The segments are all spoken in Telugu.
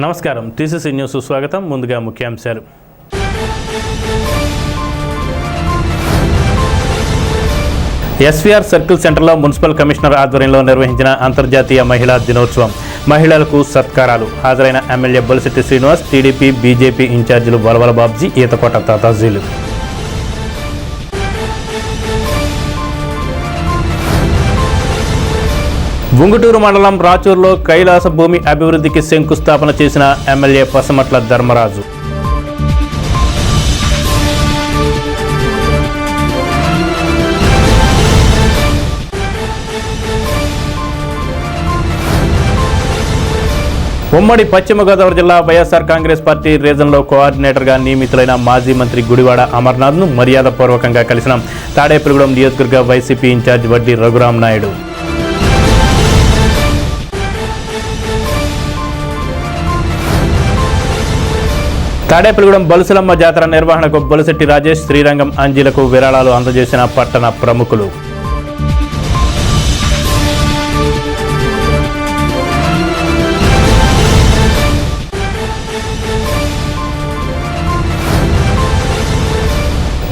నమస్కారం టీసీసీ న్యూస్ స్వాగతం. ముందుగా ముఖ్యాంశాలు. ఎస్వీఆర్ సర్కిల్ సెంటర్లో మున్సిపల్ కమిషనర్ ఆధ్వర్యంలో నిర్వహించిన అంతర్జాతీయ మహిళా దినోత్సవం. మహిళలకు సత్కారాలు. హాజరైన MLA Bolisetti Srinivas, TDP BJP ఇన్ఛార్జీలు వలవల బాబ్జీ, ఈతకోట తాతాజీలు. ఉంగుటూరు మండలం రాచూరులో కైలాస భూమి అభివృద్ధికి శంకుస్థాపన చేసిన ఎమ్మెల్యే పసమట్ల ధర్మరాజు. ఉమ్మడి పశ్చిమ గోదావరి జిల్లా వైఎస్ఆర్ కాంగ్రెస్ పార్టీ రీజన్లో కోఆర్డినేటర్గా నియమితులైన మాజీ మంత్రి గుడివాడ అమర్నాథ్ను మర్యాదపూర్వకంగా కలిసిన తాడేపల్లిగూడెం నియోజకవర్గ వైసీపీ ఇన్ఛార్జ్ వడ్డీ రఘురాం నాయుడు. తాడేపల్లిగూడెం బలుసులమ్మ జాతర నిర్వహణకు బొలిశెట్టి రాజేష్, శ్రీరంగం అంజీలకు విరాళాలు అందజేసిన పట్టణ ప్రముఖులు.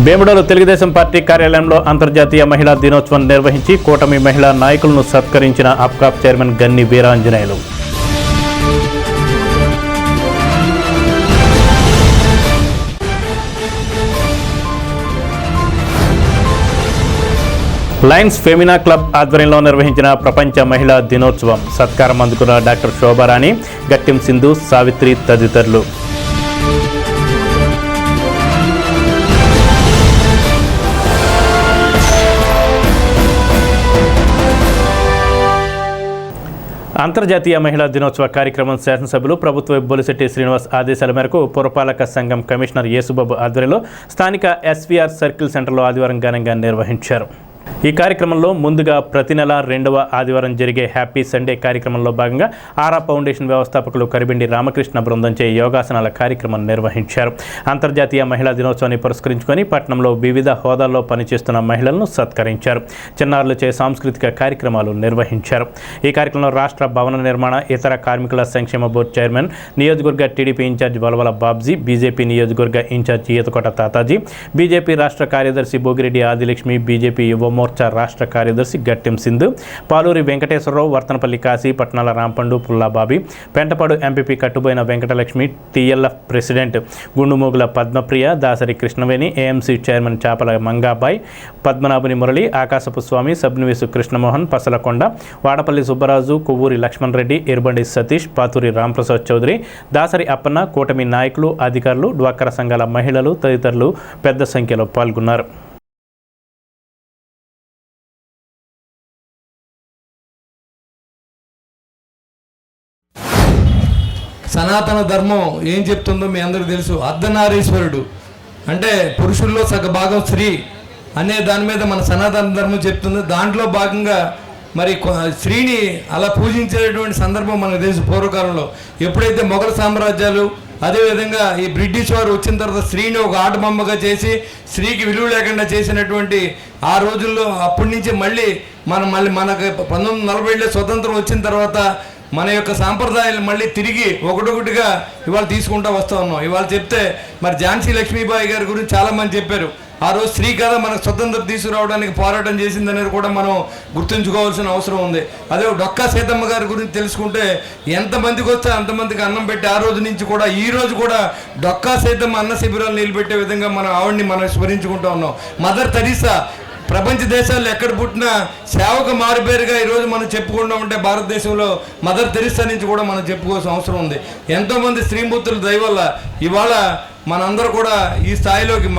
భీమడోలు తెలుగుదేశం పార్టీ కార్యాలయంలో అంతర్జాతీయ మహిళా దినోత్సవం నిర్వహించి కూటమి మహిళా నాయకులను సత్కరించిన అప్కాప్ చైర్మన్ గన్ని వీరాంజనేయులు. లయన్స్ ఫెమినా క్లబ్ ఆధ్వర్యంలో నిర్వహించిన ప్రపంచ మహిళా దినోత్సవం. సత్కారం అందుకున్న డాక్టర్ శోభారాణి, గట్టిం సింధు, సావిత్రి తదితరులు. అంతర్జాతీయ మహిళా దినోత్సవ కార్యక్రమం శాసనసభ్యులు ప్రభుత్వ బొలిశెట్టి శ్రీనివాస్ ఆదేశాల మేరకు పురపాలక సంఘం కమిషనర్ యేసుబాబు ఆధ్వర్యంలో స్థానిక ఎస్వీఆర్ సర్కిల్ సెంటర్లో ఆదివారం ఘనంగా నిర్వహించారు. ఈ కార్యక్రమంలో ముందుగా ప్రతి నెల 2వ ఆదివారం జరిగే హ్యాపీ సండే కార్యక్రమంలో భాగంగా ఆరా ఫౌండేషన్ వ్యవస్థాపకులు కరిబెండి రామకృష్ణ బృందంచే యోగాసనాల కార్యక్రమం నిర్వహించారు. అంతర్జాతీయ మహిళా దినోత్సవాన్ని పురస్కరించుకొని పట్టణంలో వివిధ హోదాల్లో పనిచేస్తున్న మహిళలను సత్కరించారు. చిన్నారులచే సాంస్కృతిక కార్యక్రమాలు నిర్వహించారు. ఈ కార్యక్రమంలో రాష్ట్ర భవన నిర్మాణ ఇతర కార్మికుల సంక్షేమ బోర్డు చైర్మన్, నియోజకవర్గ TDP incharge Valavala Babji, BJP నియోజకవర్గ ఇన్ఛార్జ్ ఈతకోట తాతాజీ, బీజేపీ రాష్ట్ర కార్యదర్శి భోగిరెడ్డి ఆదిలక్ష్మి, బీజేపీ యువ మోర్చా రాష్ట్ర కార్యదర్శి Gattim Sindhu, Paluri Venkateswararao, Vartanapalli Kashi, Patnala Rampandu, Pullababi, Pentapadu MPP Kattuboyina Venkatalakshmi, TLF president Gundumogula Padmapriya, Dasari Krishnaveni, AMC chairman Chapala Mangabai, Padmanabhuni Murali, ఆకాశపు స్వామి, సబ్నివేసు కృష్ణమోహన్, పసలకొండ, వాడపల్లి సుబ్బరాజు, కొవ్వూరి లక్ష్మణ్ రెడ్డి, ఎర్బండి సతీష్, పాతూరి రాంప్రసాద్ చౌదరి, దాసరి అప్పన్న, కూటమి నాయకులు, అధికారులు, డ్వాక్రా సంఘాల మహిళలు తదితరులు పెద్ద సంఖ్యలో పాల్గొన్నారు. సనాతన ధర్మం ఏం చెప్తుందో మీ అందరికీ తెలుసు. అర్ధనారీశ్వరుడు అంటే పురుషుల్లో సగ భాగం స్త్రీ అనే దాని మీద మన సనాతన ధర్మం చెప్తుంది. దాంట్లో భాగంగా మరి స్త్రీని అలా పూజించేటువంటి సందర్భం మనకు తెలుసు. పూర్వకాలంలో ఎప్పుడైతే మొఘల్ సామ్రాజ్యాలు, అదేవిధంగా ఈ బ్రిటిష్ వారు వచ్చిన తర్వాత స్త్రీని ఒక ఆటబొమ్మగా చేసి స్త్రీకి విలువ లేకుండా చేసినటువంటి ఆ రోజుల్లో అప్పటి నుంచి మళ్ళీ మనకు 1940లో స్వతంత్రం వచ్చిన తర్వాత మన యొక్క సాంప్రదాయాలు మళ్ళీ తిరిగి ఒకటొకటిగా ఇవాళ తీసుకుంటూ వస్తూ ఉన్నాం. ఇవాళ చెప్తే మరి ఝాన్సీ లక్ష్మీబాయి గారి గురించి చాలామంది చెప్పారు. ఆ రోజు స్త్రీ కదా మనకు స్వతంత్రం తీసుకురావడానికి పోరాటం చేసిందనేది కూడా మనం గుర్తుంచుకోవాల్సిన అవసరం ఉంది. అదే డొక్కా సీతమ్మ గారి గురించి తెలుసుకుంటే ఎంతమందికి వస్తే అంతమందికి అన్నం పెట్టి ఆ రోజు నుంచి కూడా ఈ రోజు కూడా డొక్కా సీతమ్మ అన్న శిబిరాలు నిలబెట్టే విధంగా ఆవిడ్ని మనం స్మరించుకుంటూ ఉన్నాం. మదర్ తెరీసా ప్రపంచ దేశాల్లో ఎక్కడ పుట్టినా సేవకు మారుపేరుగా ఈరోజు మనం చెప్పుకుంటూ ఉంటే భారతదేశంలో మదర్ తెరీసా నుంచి కూడా మనం చెప్పుకోవాల్సిన అవసరం ఉంది. ఎంతోమంది స్త్రీమూర్తుల దయ వల్ల ఇవాళ మనందరూ కూడా ఈ స్థాయిలోకి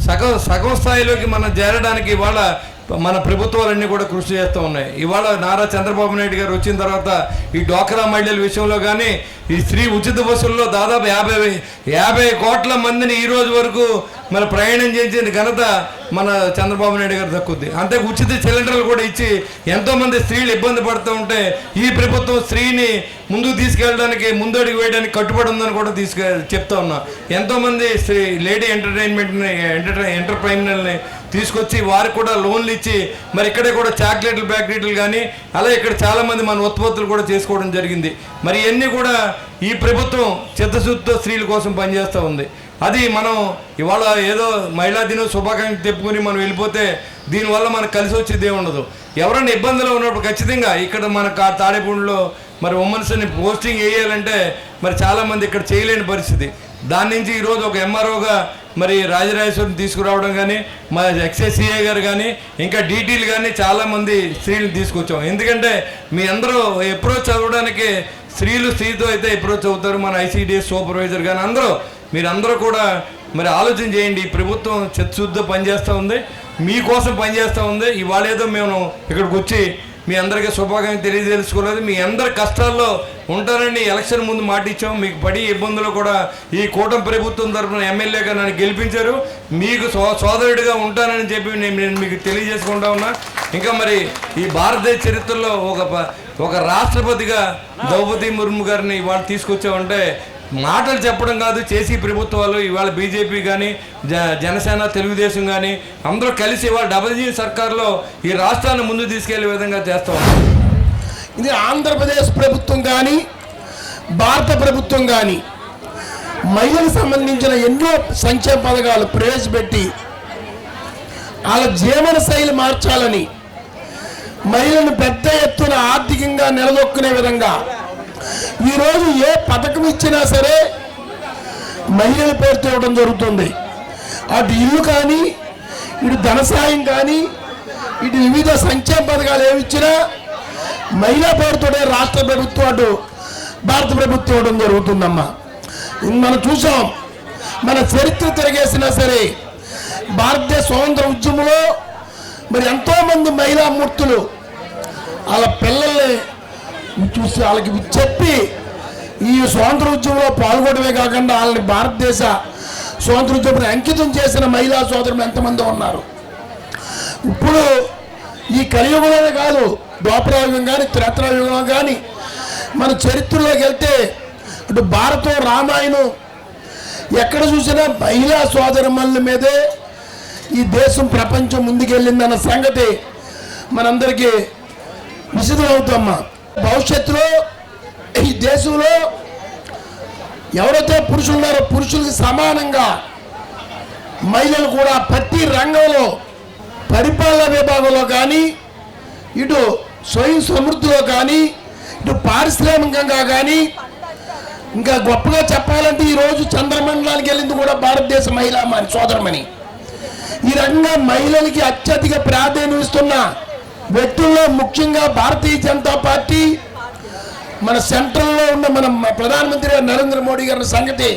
సగం స్థాయిలోకి మనం చేరడానికి ఇవాళ మన ప్రభుత్వాలన్నీ కూడా కృషి చేస్తూ ఉన్నాయి. ఇవాళ నారా చంద్రబాబు నాయుడు గారు వచ్చిన తర్వాత ఈ డ్వాక్రా మహిళల విషయంలో కానీ ఈ స్త్రీ ఉచిత బస్సుల్లో దాదాపు 50 కోట్ల మందిని ఈ రోజు వరకు మన ప్రయాణం చేసిన ఘనత మన చంద్రబాబు నాయుడు గారు దక్కుద్ది. అంతే ఉచిత సిలిండర్లు కూడా ఇచ్చి ఎంతోమంది స్త్రీలు ఇబ్బంది పడుతూ ఉంటే ఈ ప్రభుత్వం స్త్రీని ముందుకు తీసుకెళ్ళడానికి ముందడుగు వేయడానికి కట్టుబడి ఉందని కూడా చెప్తా ఉన్నా. ఎంతోమంది లేడీ ఎంటర్ప్రైనర్ని తీసుకొచ్చి వారికి కూడా లోన్లు ఇచ్చి మరి ఇక్కడే కూడా చాక్లెట్లు ఫ్యాక్టరీలు కానీ అలా ఇక్కడ చాలామంది మన ఉత్పత్తులు కూడా చేసుకోవడం జరిగింది. మరి ఇవన్నీ కూడా ఈ ప్రభుత్వం చిత్తశుద్ధితో స్త్రీల కోసం పనిచేస్తూ ఉంది. అది మనం ఇవాళ ఏదో మహిళా దినం శుభాకాంక్షలు చెప్పుకొని మనం వెళ్ళిపోతే దీనివల్ల మనకు కలిసి వచ్చేది ఏమి ఉండదు. ఎవరైనా ఇబ్బందులు ఉన్నప్పుడు ఖచ్చితంగా ఇక్కడ మన తాడేపూడిలో మరి ఉమెన్స్ని పోస్టింగ్ వేయాలంటే మరి చాలామంది ఇక్కడ చేయలేని పరిస్థితి. దాని నుంచి ఈరోజు ఒక ఎంఆర్ఓగా మరి రాజరాజేశ్వరిని తీసుకురావడం కానీ మా ఎక్సైసీఐ గారు కానీ ఇంకా డీటీలు కానీ చాలామంది స్త్రీలను తీసుకొచ్చాం. ఎందుకంటే మీ అందరూ అప్రోచ్ అవ్వడానికి స్త్రీతో అయితే అప్రోచ్ అవుతారు. మన ఐసీడీఎస్ సూపర్వైజర్ కానీ మీరందరూ కూడా మరి ఆలోచన చేయండి. ఈ ప్రభుత్వం చిత్తశుద్ధితో పనిచేస్తూ ఉంది, మీకోసం పనిచేస్తూ ఉంది. ఇవాళ ఏదో మేము ఇక్కడికి వచ్చి మీ అందరికీ శుభాకాంక్షలు తెలియజేసుకోలేదు. మీ అందరి కష్టాల్లో ఉంటారని ఎలక్షన్ ముందు మాట ఇచ్చాం. మీకు పడి ఇబ్బందులు కూడా ఈ కూటమి ప్రభుత్వం తరఫున ఎమ్మెల్యేగా నన్ను గెలిపించారు. మీకు సోదరుడిగా ఉంటానని చెప్పి నేను మీకు తెలియజేసుకుంటా ఉన్నా. ఇంకా మరి ఈ భారతదేశ చరిత్రలో ఒక రాష్ట్రపతిగా ద్రౌపది ముర్ము గారిని ఇవాళ తీసుకొచ్చామంటే మాటలు చెప్పడం కాదు, చేసి ప్రభుత్వాలు ఇవాళ బీజేపీ కానీ జనసేన తెలుగుదేశం కానీ అందరూ కలిసి ఇవాళ డబల్జీ సర్కార్లో ఈ రాష్ట్రాన్ని ముందు తీసుకెళ్లే విధంగా చేస్తాం. ఇది ఆంధ్రప్రదేశ్ ప్రభుత్వం కానీ భారత ప్రభుత్వం కానీ మహిళలకు సంబంధించిన ఎన్నో సంక్షేమ పథకాలు ప్రవేశపెట్టి వాళ్ళ జీవన శైలి మార్చాలని, మహిళలను పెద్ద ఎత్తున ఆర్థికంగా నిలదొక్కునే విధంగా ఈరోజు ఏ పథకం ఇచ్చినా సరే మహిళల పేరుతో ఇవ్వడం జరుగుతుంది. అటు ఇల్లు కానీ, ఇటు ధన సాయం కానీ, ఇటు వివిధ సంక్షేమ పథకాలు ఏమి ఇచ్చినా మహిళా పేరుతోనే రాష్ట్ర ప్రభుత్వం అటు భారత ప్రభుత్వం ఇవ్వడం జరుగుతుందమ్మా. మనం చూసాం, మన చరిత్ర తిరగేసినా సరే భారతదేశ స్వాతంత్ర ఉద్యమంలో మరి ఎంతోమంది మహిళా మూర్తులు వాళ్ళ పిల్లల్ని చూసి వాళ్ళకి చెప్పి ఈ స్వాతంత్ర ఉద్యమంలో పాల్గొనడమే కాకుండా వాళ్ళని భారతదేశ స్వాతంత్ర ఉద్యమాన్ని అంకితం చేసిన మహిళా సోదరులు ఎంతమంది ఉన్నారు. ఇప్పుడు ఈ కలియుగంలోనే కాదు, ద్వాపరయుగం కానీ త్రేతాయుగంలో కానీ మన చరిత్రలోకి వెళ్తే అటు భారతం రామాయణం ఎక్కడ చూసినా మహిళా సోదరుల మీదే ఈ దేశం ప్రపంచం ముందుకెళ్ళిందన్న సంగతి మనందరికీ విశదమవుతామ్మా. భవిష్యత్తులో ఈ దేశంలో ఎవరైతే పురుషులు ఉన్నారో పురుషులకి సమానంగా మహిళలు కూడా ప్రతి రంగంలో పరిపాలన విభాగంలో కానీ, ఇటు స్వయం సమృద్ధిలో కానీ, ఇటు పారిశ్రామికంగా కానీ, ఇంకా గొప్పగా చెప్పాలంటే ఈరోజు చంద్రమండలానికి వెళ్ళింది కూడా భారతదేశ మహిళా సోదరమని. ఈ రకంగా మహిళలకి అత్యధిక ప్రాధాన్యం ఇస్తున్న వ్యక్తుల్లో ముఖ్యంగా భారతీయ జనతా పార్టీ మన సెంట్రల్లో ఉన్న మన ప్రధానమంత్రి గారు నరేంద్ర మోడీ గారి సంగతి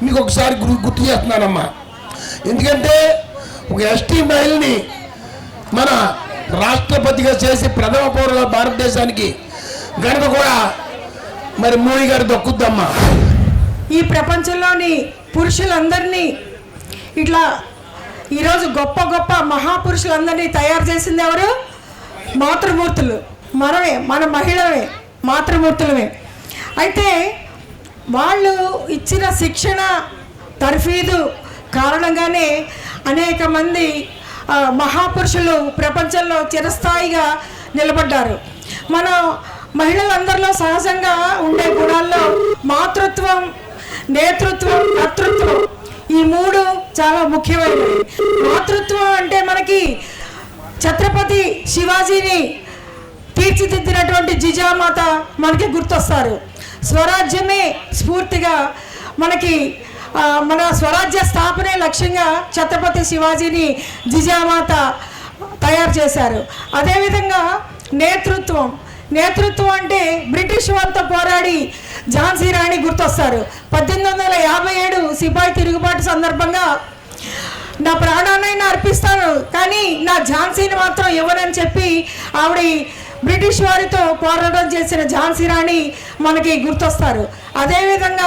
మీకు ఒకసారి గుర్తు చేస్తున్నానమ్మా. ఎందుకంటే ఒక ఎస్టీ మహిళని మన రాష్ట్రపతిగా చేసి ప్రథమ పౌరుల భారతదేశానికి ఘనత కూడా మరి మోడీ గారు దక్కుద్దమ్మా. ఈ ప్రపంచంలోని పురుషులందరినీ ఇట్లా ఈరోజు గొప్ప గొప్ప మహాపురుషులందరినీ తయారు చేసింది ఎవరు? మాతృమూర్తులు. మనమే, మన మహిళమే మాతృమూర్తులమే. అయితే వాళ్ళు ఇచ్చిన శిక్షణ తర్ఫీదు కారణంగానే అనేక మంది మహాపురుషులు ప్రపంచంలో చిరస్థాయిగా నిలబడ్డారు. మన మహిళలందరిలో సహజంగా ఉండే గుణాల్లో మాతృత్వం, నేతృత్వం, కర్తృత్వం ఈ మూడు చాలా ముఖ్యమైనవి. మాతృత్వం అంటే మనకి ఛత్రపతి శివాజీని తీర్చిదిద్దినటువంటి జిజామాత మనకి గుర్తొస్తారు. స్వరాజ్యమే స్ఫూర్తిగా మనకి మన స్వరాజ్య స్థాపనే లక్ష్యంగా ఛత్రపతి శివాజీని జిజామాత తయారు చేశారు. అదేవిధంగా నేతృత్వం అంటే బ్రిటిష్ వాళ్ళతో పోరాడి ఝాన్సీ రాణి గుర్తొస్తారు. 1857 సిపాయి తిరుగుబాటు సందర్భంగా నా ప్రాణాన్నైనా అర్పిస్తాను కానీ నా ఝాన్సీని మాత్రం ఇవ్వనని చెప్పి ఆవిడ బ్రిటిష్ వారితో పోరాటం చేసిన ఝాన్సీ రాణి మనకి గుర్తొస్తారు. అదేవిధంగా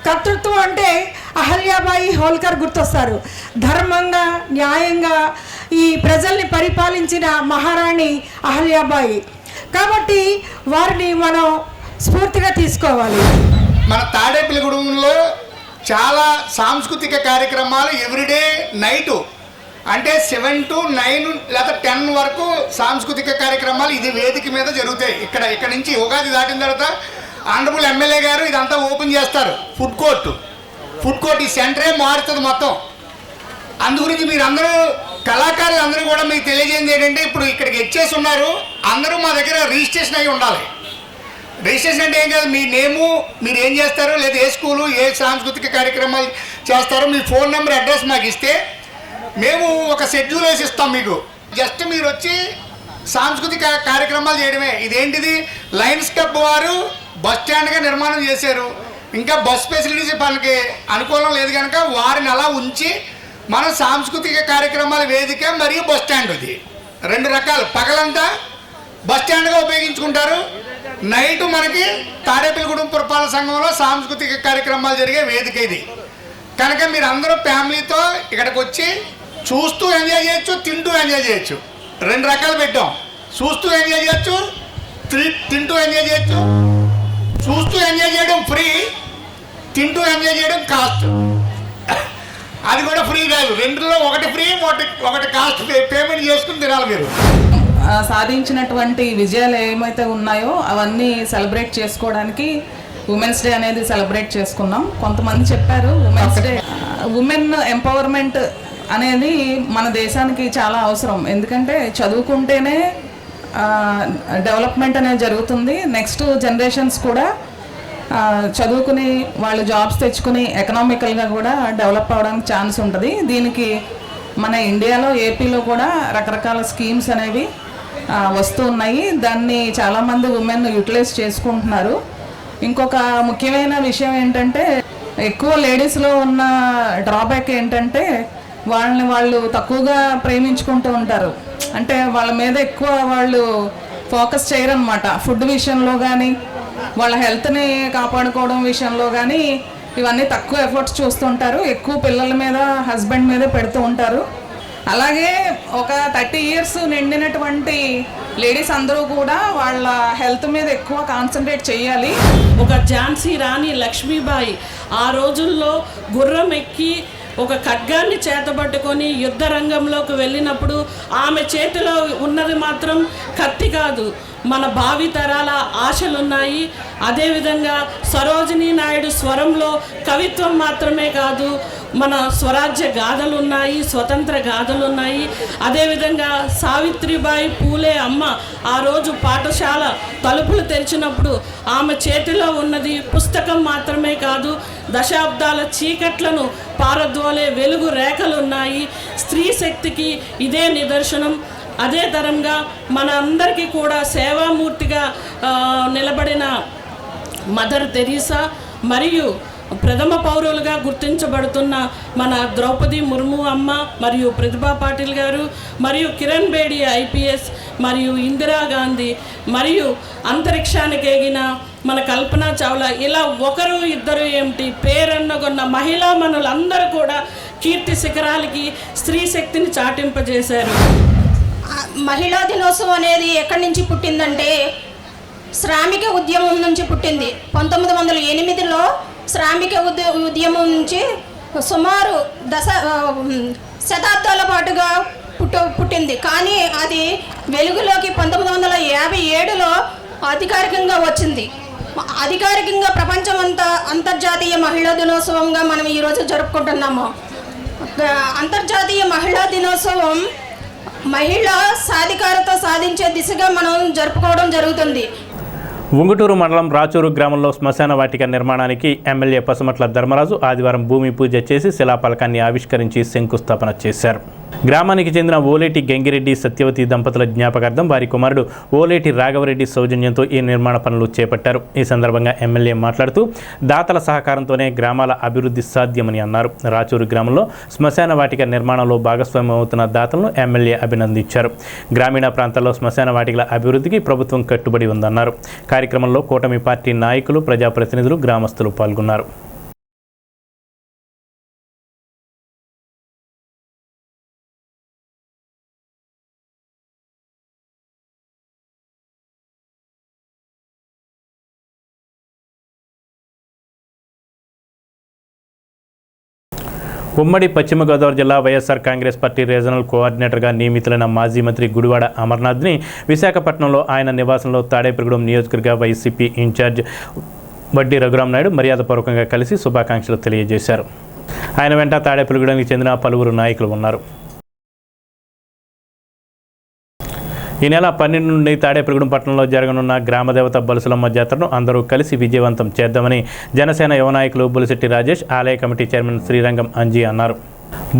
కర్తృత్వం అంటే అహల్యాబాయి హోల్కర్ గుర్తొస్తారు. ధర్మంగా న్యాయంగా ఈ ప్రజల్ని పరిపాలించిన మహారాణి అహల్యాబాయి. కాబట్టి వారిని మనం స్ఫూర్తిగా తీసుకోవాలి. మన తాడేపల్లిగూడెంలో చాలా సాంస్కృతిక కార్యక్రమాలు ఎవ్రీడే నైటు అంటే 7 to 9 లేదా 10 వరకు సాంస్కృతిక కార్యక్రమాలు ఇది వేదిక మీద జరుగుతాయి. ఇక్కడ నుంచి ఉగాది దాటిన తర్వాత ఆనరబుల్ ఎమ్మెల్యే గారు ఇదంతా ఓపెన్ చేస్తారు. ఫుడ్ కోర్ట్ ఈ సెంటరే మారుతుంది మొత్తం. అందుగురించి మీరు అందరూ కళాకారులు అందరూ కూడా మీకు తెలియజేయండి ఏంటంటే ఇప్పుడు ఇక్కడికి వచ్చేసి ఉన్నారు, అందరూ మా దగ్గర రిజిస్ట్రేషన్ అయి ఉండాలి. రిజిస్ట్రేషన్ అంటే ఏం కాదు, మీ నేము, మీరు ఏం చేస్తారు, లేదా ఏ స్కూలు, ఏ సాంస్కృతిక కార్యక్రమాలు చేస్తారో మీ ఫోన్ నెంబర్ అడ్రస్ మాకు ఇస్తే మేము ఒక షెడ్యూల్ వేసి ఇస్తాం మీకు. జస్ట్ మీరు వచ్చి సాంస్కృతిక కార్యక్రమాలు చేయడమే. ఇదేంటిది, లయన్స్ క్లబ్ వారు బస్ స్టాండ్గా నిర్మాణం చేశారు. ఇంకా బస్ ఫెసిలిటీస్ వాళ్ళకి అనుకూలం లేదు కనుక వారిని అలా ఉంచి మనం సాంస్కృతిక కార్యక్రమాల వేదిక మరియు బస్ స్టాండ్, ఇది 2 రకాలు. పగలంతా బస్ స్టాండ్గా ఉపయోగించుకుంటారు, నైటు మనకి తాడేపల్లిగూడెం పురపాలక సంఘంలో సాంస్కృతిక కార్యక్రమాలు జరిగే వేదిక ఇది. కనుక మీరు అందరూ ఫ్యామిలీతో ఇక్కడికి వచ్చి చూస్తూ ఎంజాయ్ చేయొచ్చు, తింటూ ఎంజాయ్ చేయొచ్చు. 2 రకాలు పెట్టాం. చూస్తూ ఎంజాయ్ చేయొచ్చు, తింటూ ఎంజాయ్ చేయొచ్చు. చూస్తూ ఎంజాయ్ చేయడం ఫ్రీ, తింటూ ఎంజాయ్ చేయడం కాస్ట్. అది కూడా ఫ్రీ కాదు, 2లో ఒకటి ఫ్రీ, ఒకటి కాస్ట్ పేమెంట్ చేసుకుని తినాలి మీరు. సాధించినటువంటి విజయాలు ఏమైతే ఉన్నాయో అవన్నీ సెలబ్రేట్ చేసుకోవడానికి ఉమెన్స్ డే అనేది సెలబ్రేట్ చేసుకున్నాం. కొంతమంది చెప్పారు ఉమెన్స్ డే, ఉమెన్ ఎంపవర్మెంట్ అనేది మన దేశానికి చాలా అవసరం. ఎందుకంటే చదువుకుంటేనే డెవలప్మెంట్ అనేది జరుగుతుంది. నెక్స్ట్ జనరేషన్స్ కూడా చదువుకుని వాళ్ళు జాబ్స్ తెచ్చుకుని ఎకనామికల్గా కూడా డెవలప్ అవ్వడానికి ఛాన్స్ ఉంటుంది. దీనికి మన ఇండియాలో, ఏపీలో కూడా రకరకాల స్కీమ్స్ అనేవి వస్తూ ఉన్నాయి. దాన్ని చాలామంది ఉమెన్ యూటిలైజ్ చేసుకుంటున్నారు. ఇంకొక ముఖ్యమైన విషయం ఏంటంటే, ఎక్కువ లేడీస్లో ఉన్న డ్రాబ్యాక్ ఏంటంటే వాళ్ళు తక్కువగా ప్రేమించుకుంటూ ఉంటారు. అంటే వాళ్ళ మీద ఎక్కువ వాళ్ళు ఫోకస్ చేయరు అనమాట. ఫుడ్ విషయంలో కానీ, వాళ్ళ హెల్త్ని కాపాడుకోవడం విషయంలో కానీ ఇవన్నీ తక్కువ ఎఫర్ట్స్ చూస్తుంటారు. ఎక్కువ పిల్లల మీద, హస్బెండ్ మీద పెడుతూ ఉంటారు. అలాగే ఒక 30 years నిండినటువంటి లేడీస్ అందరూ కూడా వాళ్ళ హెల్త్ మీద ఎక్కువ కాన్సన్ట్రేట్ చేయాలి. ఒక ఝాన్సీ రాణి లక్ష్మీబాయి ఆ రోజుల్లో గుర్రం ఎక్కి ఒక ఖడ్గాన్ని చేతబట్టుకొని యుద్ధ రంగంలోకి వెళ్ళినప్పుడు ఆమె చేతిలో ఉన్నది మాత్రం కత్తి కాదు, మన భావితరాల ఆశలున్నాయి. అదేవిధంగా సరోజినీ నాయుడు స్వరంలో కవిత్వం మాత్రమే కాదు, మన స్వరాజ్య గాథలు ఉన్నాయి, స్వతంత్ర గాథలు ఉన్నాయి. అదేవిధంగా సావిత్రిబాయి పూలే అమ్మ ఆ రోజు పాఠశాల తలుపులు తెరిచినప్పుడు ఆమె చేతిలో ఉన్నది పుస్తకం మాత్రమే కాదు, దశాబ్దాల చీకట్లను పారద్రోలే వెలుగు రేఖలు ఉన్నాయి. స్త్రీ శక్తికి ఇదే నిదర్శనం. అదే తరంగా మన అందరికీ కూడా సేవామూర్తిగా నిలబడిన మదర్ తెరీసా మరియు ప్రథమ పౌరులుగా గుర్తించబడుతున్న మన ద్రౌపది ముర్ము అమ్మ మరియు ప్రతిభా పాటిల్ గారు మరియు కిరణ్ బేడి ఐపీఎస్ మరియు ఇందిరాగాంధీ మరియు అంతరిక్షానికి ఎగిన మన కల్పనా చావ్లా, ఇలా ఒకరు ఇద్దరు ఏమిటి పేరన్నగొన్న మహిళా మనులందరూ కూడా కీర్తి శిఖరాలకి స్త్రీ శక్తిని చాటింపజేశారు. మహిళా దినోత్సవం అనేది ఎక్కడి నుంచి పుట్టిందంటే శ్రామిక ఉద్యమం నుంచి పుట్టింది. 1908లో శ్రామిక ఉద్యమం నుంచి సుమారు శతాబ్దాల పాటుగా పుట్టింది. కానీ అది వెలుగులోకి 1957లో అధికారికంగా వచ్చింది. అధికారికంగా ప్రపంచమంతా అంతర్జాతీయ మహిళా దినోత్సవంగా మనం ఈరోజు జరుపుకుంటున్నాము. అంతర్జాతీయ మహిళా దినోత్సవం మహిళా సాధికారత సాధించే దిశగా మనం జరుపుకోవడం జరుగుతుంది. ఉంగుటూరు మండలం రాచూరు గ్రామంలో శ్మశాన వాటిక నిర్మాణానికి ఎమ్మెల్యే పసుమట్ల ధర్మరాజు ఆదివారం భూమి పూజ చేసి శిలాఫలకాన్ని ఆవిష్కరించి శంకుస్థాపన చేశారు. గ్రామానికి చెందిన ఓలేటి గంగిరెడ్డి సత్యవతి దంపతుల జ్ఞాపకార్థం వారి కుమారుడు ఓలేటి రాఘవరెడ్డి సౌజన్యంతో ఈ నిర్మాణ పనులు చేపట్టారు. ఈ సందర్భంగా ఎమ్మెల్యే మాట్లాడుతూ దాతల సహకారంతోనే గ్రామాల అభివృద్ధి సాధ్యమని అన్నారు. రాచూరు గ్రామంలో శ్మశాన వాటిక నిర్మాణంలో భాగస్వామ్యం అవుతున్న దాతలను ఎమ్మెల్యే అభినందించారు. గ్రామీణ ప్రాంతాల్లో శ్మశాన వాటికల అభివృద్ధికి ప్రభుత్వం కట్టుబడి ఉందన్నారు. కార్యక్రమంలో కూటమి పార్టీ నాయకులు, ప్రజాప్రతినిధులు, గ్రామస్తులు పాల్గొన్నారు. ఉమ్మడి పశ్చిమ గోదావరి జిల్లా వైఎస్ఆర్ కాంగ్రెస్ పార్టీ రీజనల్ కోఆర్డినేటర్గా నియమితులైన మాజీ మంత్రి గుడివాడ అమర్నాథ్ని విశాఖపట్నంలో ఆయన నివాసంలో తాడేపల్లిగూడెం నియోజకవర్గ వైసీపీ ఇన్ఛార్జ్ వడ్డీ రఘురాం నాయుడు మర్యాదపూర్వకంగా కలిసి శుభాకాంక్షలు తెలియజేశారు. ఆయన వెంట తాడేపల్లిగూడెంకి చెందిన పలువురు నాయకులు ఉన్నారు. ఈ నెల 12 నుండి తాడేపల్లిగూడెం పట్టణంలో జరగనున్న గ్రామదేవత బలుసులమ్మ జాతరను అందరూ కలిసి విజయవంతం చేద్దామని జనసేన యువ నాయకులు బొలిశెట్టి రాజేష్, ఆలయ కమిటీ చైర్మన్ శ్రీరంగం అంజీ అన్నారు.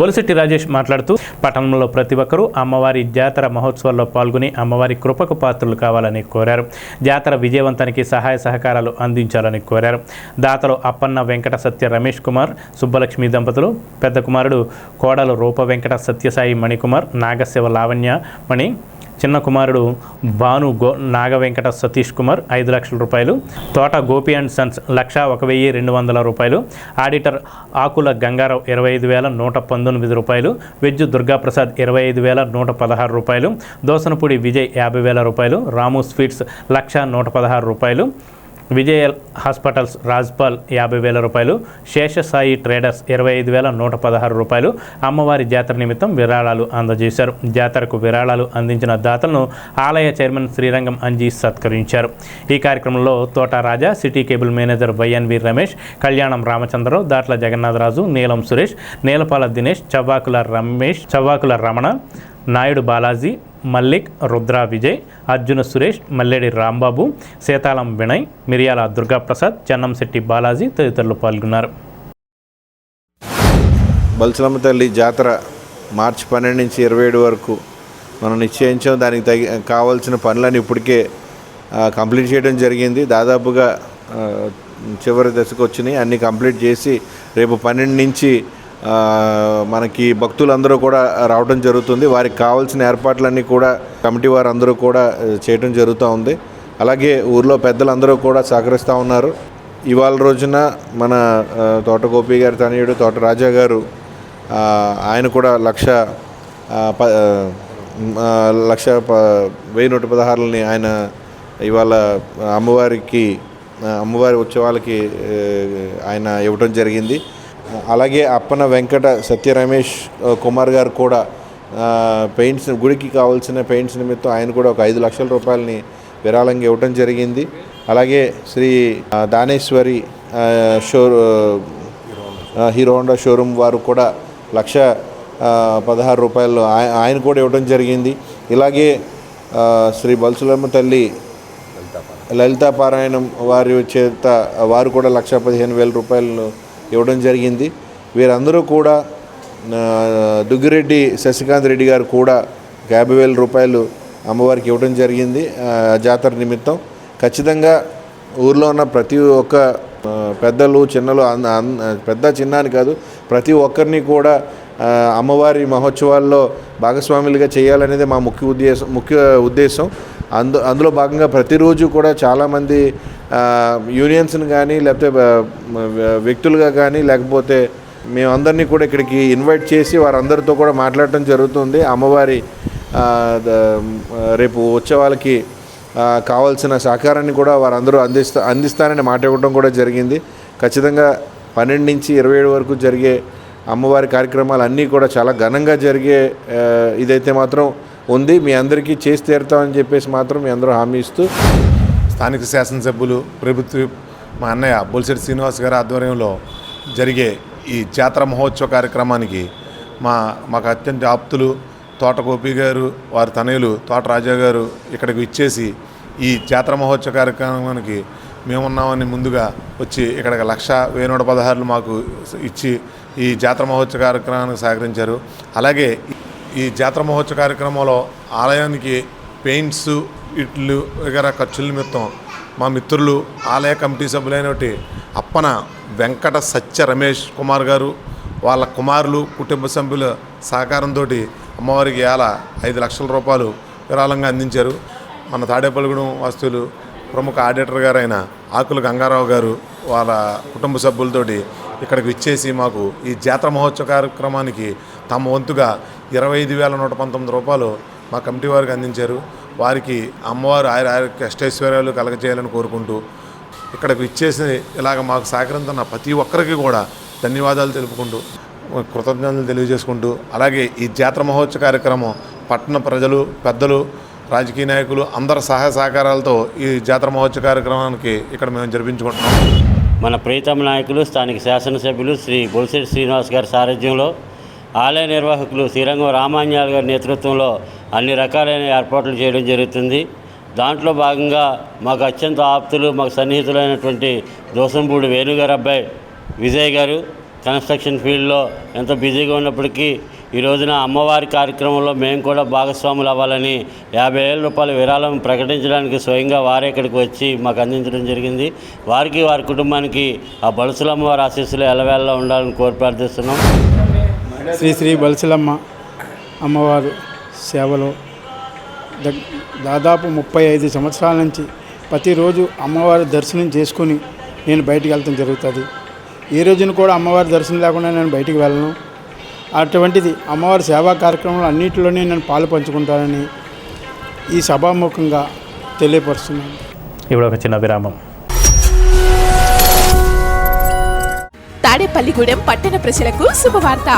బొలిశెట్టి రాజేష్ మాట్లాడుతూ పట్టణంలో ప్రతి ఒక్కరూ అమ్మవారి జాతర మహోత్సవాల్లో పాల్గొని అమ్మవారి కృపకు పాత్రలు కావాలని కోరారు. జాతర విజయవంతానికి సహాయ సహకారాలు అందించాలని కోరారు. దాతలు అప్పన్న వెంకట సత్య రమేష్ కుమార్, సుబ్బలక్ష్మి దంపతులు, పెద్ద కుమారుడు కోడలు రూప వెంకట సత్యసాయి మణికుమార్, నాగశివ లావణ్య మణి, చిన్న కుమారుడు భాను నాగవెంకట సతీష్ కుమార్ 5 లక్షల రూపాయలు, తోట గోపి అండ్ సన్స్ 1,01,200 రూపాయలు, ఆడిటర్ ఆకుల గంగారావు 25,119 రూపాయలు, వెజ్జు దుర్గాప్రసాద్ 25,116 రూపాయలు, దోసనపూడి విజయ్ 50,000 రూపాయలు, రాము స్వీట్స్ 1,116 రూపాయలు, విజయ హాస్పిటల్స్ రాజ్పాల్ 50,000 రూపాయలు, శేషసాయి ట్రేడర్స్ 25,116 రూపాయలు అమ్మవారి జాతర నిమిత్తం విరాళాలు అందజేశారు. జాతరకు విరాళాలు అందించిన దాతలను ఆలయ చైర్మన్ శ్రీరంగం అంజీ సత్కరించారు. ఈ కార్యక్రమంలో Thota Raja, city cable manager YNV Ramesh, Kalyanam Ramachandrarao, Datla Jagannatharaju, నీలం సురేష్, నీలపాల దినేష్, చవ్వాకుల రమణ, నాయుడు బాలాజీ, మల్లిక్, రుద్రా విజయ్, అర్జున సురేష్, మల్లెడి రాంబాబు, సేతాళం వినయ్, మిరియాల దుర్గాప్రసాద్, చెన్నంశెట్టి బాలాజీ తదితరులు పాల్గొన్నారు. బలుసులమ్మ తల్లి జాతర మార్చి 12 నుంచి 27 వరకు మనం నిశ్చయించాం. దానికి కావాల్సిన పనులను ఇప్పటికే కంప్లీట్ చేయడం జరిగింది. దాదాపుగా చివరి దశకు వచ్చినాయి. అన్నీ కంప్లీట్ చేసి రేపు 12 నుంచి మనకి భక్తులందరూ కూడా రావడం జరుగుతుంది. వారికి కావాల్సిన ఏర్పాట్లన్నీ కూడా కమిటీ వారు అందరూ కూడా చేయడం జరుగుతూ ఉంది. అలాగే ఊర్లో పెద్దలందరూ కూడా సహకరిస్తూ ఉన్నారు. ఇవాళ రోజున మన తోట గోపి గారి తనయుడు తోట రాజా గారు ఆయన కూడా 1,116 ఆయన ఇవాళ అమ్మవారి ఉత్సవాలకి ఆయన ఇవ్వడం జరిగింది. అలాగే అప్పన వెంకట సత్య రమేష్ కుమార్ గారు కూడా పెయింట్స్ గుడికి కావాల్సిన పెయింట్స్ నిమిత్తం ఆయన కూడా ఒక 5 లక్షల రూపాయలని విరాళంగా ఇవ్వడం జరిగింది. అలాగే Shri Dhaneshwari hero Honda showroom వారు కూడా 1,16 రూపాయలు ఆయన కూడా ఇవ్వడం జరిగింది. ఇలాగే శ్రీ బలుసులమ్మ తల్లి లలితా పారాయణం వారి చేత వారు కూడా 1,15,000 రూపాయలు ఇవ్వడం జరిగింది. వీరందరూ కూడా దుగ్గిరెడ్డి శశికాంత్ రెడ్డి గారు కూడా 50,000 రూపాయలు అమ్మవారికి ఇవ్వడం జరిగింది జాతర నిమిత్తం. ఖచ్చితంగా ఊర్లో ఉన్న ప్రతి ఒక్క పెద్దలు చిన్నలు పెద్ద చిన్న అని కాదు, ప్రతి ఒక్కరిని కూడా అమ్మవారి మహోత్సవాల్లో భాగస్వాములుగా చేయాలనేది మా ముఖ్య ఉద్దేశం. అందులో భాగంగా ప్రతిరోజు కూడా చాలామంది యూనియన్స్ని కానీ లేకపోతే వ్యక్తులుగా కానీ లేకపోతే మేమందరినీ కూడా ఇక్కడికి ఇన్వైట్ చేసి వారందరితో కూడా మాట్లాడటం జరుగుతుంది. అమ్మవారి రేపు ఉత్సవాలకి కావాల్సిన సహకారాన్ని కూడా వారందరూ అందిస్తారని మాట ఇవ్వడం కూడా జరిగింది. ఖచ్చితంగా 12 నుంచి 27 వరకు జరిగే అమ్మవారి కార్యక్రమాలు అన్నీ కూడా చాలా ఘనంగా జరిగే ఇదైతే మాత్రం ఉంది. మీ అందరికీ చేసి తీరుతామని చెప్పేసి మాత్రం మీ అందరూ హామీ ఇస్తూ స్థానిక శాసనసభ్యులు ప్రభుత్వ మా అన్నయ్య బొలిశెట్టి శ్రీనివాస్ గారి ఆధ్వర్యంలో జరిగే ఈ జాతర మహోత్సవ కార్యక్రమానికి మాకు అత్యంత ఆప్తులు తోట గోపి గారు, వారి తనయులు తోట రాజా గారు ఇక్కడికి ఇచ్చేసి ఈ జాతర మహోత్సవ కార్యక్రమానికి మేమున్నామని ముందుగా వచ్చి ఇక్కడికి 1,116 మాకు ఇచ్చి ఈ జాతర మహోత్సవ కార్యక్రమానికి సహకరించారు. అలాగే ఈ జాతర మహోత్సవ కార్యక్రమంలో ఆలయానికి పెయింట్స్ ఇట్లు వగైర ఖర్చుల నిమిత్తం మా మిత్రులు ఆలయ కమిటీ సభ్యులైనటువంటి అప్పన వెంకట సత్య రమేష్ కుమార్ గారు వాళ్ళ కుమారులు కుటుంబ సభ్యుల సహకారంతో అమ్మవారికి 5 లక్షల రూపాయలు విరాళంగా అందించారు. మన తాడేపల్లిగూడెం వాస్తువులు ప్రముఖ ఆడిటర్ గారైన ఆకుల గంగారావు గారు వాళ్ళ కుటుంబ సభ్యులతోటి ఇక్కడికి ఇచ్చేసి మాకు ఈ జాతర మహోత్సవ కార్యక్రమానికి తమ వంతుగా 25,119 రూపాయలు మా కమిటీ వారికి అందించారు. వారికి అమ్మవారు ఆరోగ్య అష్టైశ్వర్యాలు కలగజేయాలని కోరుకుంటూ ఇక్కడికి ఇచ్చేసి ఇలాగ మాకు సహకరిస్తున్న ప్రతి ఒక్కరికి కూడా ధన్యవాదాలు తెలుపుకుంటూ కృతజ్ఞతలు తెలియజేసుకుంటూ, అలాగే ఈ జాతర మహోత్సవ కార్యక్రమం పట్టణ ప్రజలు, పెద్దలు, రాజకీయ నాయకులు అందరి సహాయ సహకారాలతో ఈ జాతర మహోత్సవ కార్యక్రమానికి ఇక్కడ మేము జరిపించుకుంటున్నాం. మన ప్రీతమ నాయకులు, స్థానిక శాసనసభ్యులు శ్రీ బొలిశెట్టి శ్రీనివాస్ గారి సారథ్యంలో, ఆలయ నిర్వాహకులు శ్రీరంగం రామాంజాల్ గారి నేతృత్వంలో అన్ని రకాలైన ఏర్పాట్లు చేయడం జరుగుతుంది. దాంట్లో భాగంగా మాకు అత్యంత ఆప్తులు, మాకు సన్నిహితులైనటువంటి దోసంపూడి వేణుగారు అబ్బాయి విజయ్ గారు కన్స్ట్రక్షన్ ఫీల్డ్లో ఎంతో బిజీగా ఉన్నప్పటికీ ఈ రోజున అమ్మవారి కార్యక్రమంలో మేము కూడా భాగస్వాములు అవ్వాలని 50,000 రూపాయల విరాళం ప్రకటించడానికి స్వయంగా వారే ఇక్కడికి వచ్చి మాకు అందించడం జరిగింది. వారికి, వారి కుటుంబానికి ఆ బలుసులమ్మవారి ఆశీస్సులు ఎల్లవేళలా ఉండాలని కోరి ప్రార్థిస్తున్నాం. శ్రీ బలుసులమ్మ అమ్మవారు సేవలో దాదాపు 35 సంవత్సరాల నుంచి ప్రతిరోజు అమ్మవారి దర్శనం చేసుకుని నేను బయటికి వెళ్తాం జరుగుతుంది. ఈ రోజున కూడా అమ్మవారి దర్శనం లేకుండా నేను బయటికి వెళ్ళను. అటువంటిది అమ్మవారి సేవా కార్యక్రమాలు అన్నింటిలోనే నేను పాలు పంచుకుంటానని ఈ సభాముఖంగా తెలియపరుస్తున్నాను. ఇప్పుడు ఒక చిన్న విరామం. తాడేపల్లిగూడెం పట్టణ ప్రజలకు శుభవార్త.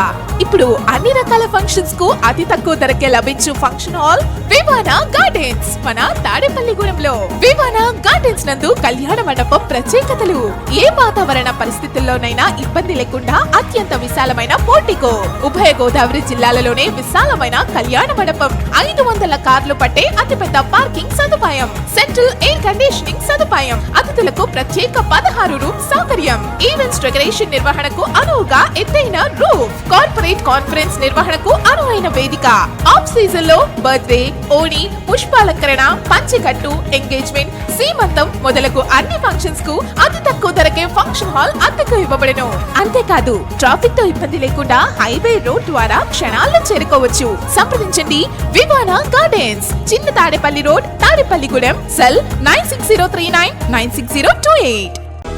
ఇప్పుడు అన్ని రకాల ఫంక్షన్స్ కు అతి తక్కువ ధరకే లభించు ఫంక్షన్ హాల్ వివానా గార్డెన్స్ మన తాడేపల్లిగూడెంలో. వివానా గార్డెన్స్ నందు కళ్యాణ మండపం ప్రత్యేకతలు. ఏ వాతావరణ పరిస్థితుల్లోనైనా ఇబ్బంది లేకుండా అత్యంత విశాలమైన పోర్టికో, ఉభయ గోదావరి జిల్లాలలోనే విశాలమైన కళ్యాణ మండపం, 500 కార్లు పట్టే అతిపెద్ద పార్కింగ్ సదుపాయం, సెంట్రల్ ఎయిర్ కండిషనింగ్ సదుపాయం, అతిథులకు ప్రత్యేక 16 రూమ్ సౌకర్యం, ఈవెంట్స్ డెకరేషన్ నిర్వహణకు అనువుగా ఎత్తైన రూఫ్, కార్పొరేట్ కాన్ఫరెన్స్ నిర్వహణకు అనువైన వేదిక, ఆఫ్ సీజన్ లో బర్త్డే, ఓణి, పుష్పాలంకరణ, పంచెకట్టు, ఎంగేజ్మెంట్, సీమంతం మొదలగు అన్ని ఫంక్షన్స్ కు అతి తక్కువ ధరకే ఫంక్షన్ హాల్ అద్దెకు ఇవ్వబడును. అంతేకాదు ట్రాఫిక్ తో ఇబ్బంది లేకుండా హైవే రోడ్ ద్వారా క్షణాల్లో చేరుకోవచ్చు. సంప్రదించండి వివానా గార్డెన్స్, చిన్న Tadepalli road, Tadepalligudem. Cell 9603996028.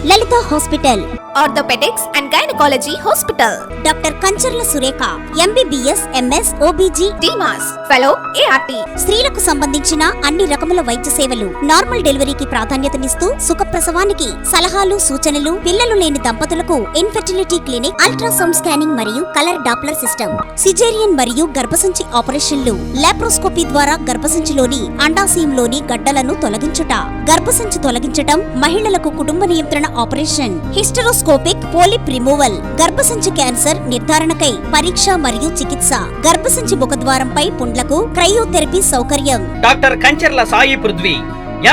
Lalitha hospital, orthopaedics and gynaecology hospital. Doctor Kancharla Surekha, MBBS, MS, OBG, DMAS, fellow, ART. స్త్రీలకు సంబంధించిన అన్ని రకముల వైద్య సేవలు, నార్మల్ డెలివరీకి ప్రాధాన్యతనిస్తూ సుఖప్రసవానికి సలహాలు, సూచనలు, పిల్లలు లేని దంపతులకు ఇన్ఫెర్టిలిటీ క్లినిక్, అల్ట్రాసౌండ్ స్కానింగ్ మరియు కలర్ డాప్లర్ సిస్టమ్, సిజేరియన్ మరియు గర్భసంచి ఆపరేషన్లు, లాప్రోస్కోపీ ద్వారా గర్భసంచిలోని అండాశయంలోని గడ్డలను తొలగించుట, గర్భసంచి తొలగించటం, మహిళలకు కుటుంబ నియంత్రణ ఆపరేషన్, హిస్టరోస్కోపిక్ పోలిప్ రిమూవల్, గర్భసంచి క్యాన్సర్ నిర్ధారణకై పరీక్ష మరియు చికిత్స, గర్భసంచి ముఖద్వారంపై పుండ్లకు క్రయోథెరపీ సౌకర్యం. Doctor Kancharla Sai Prithvi,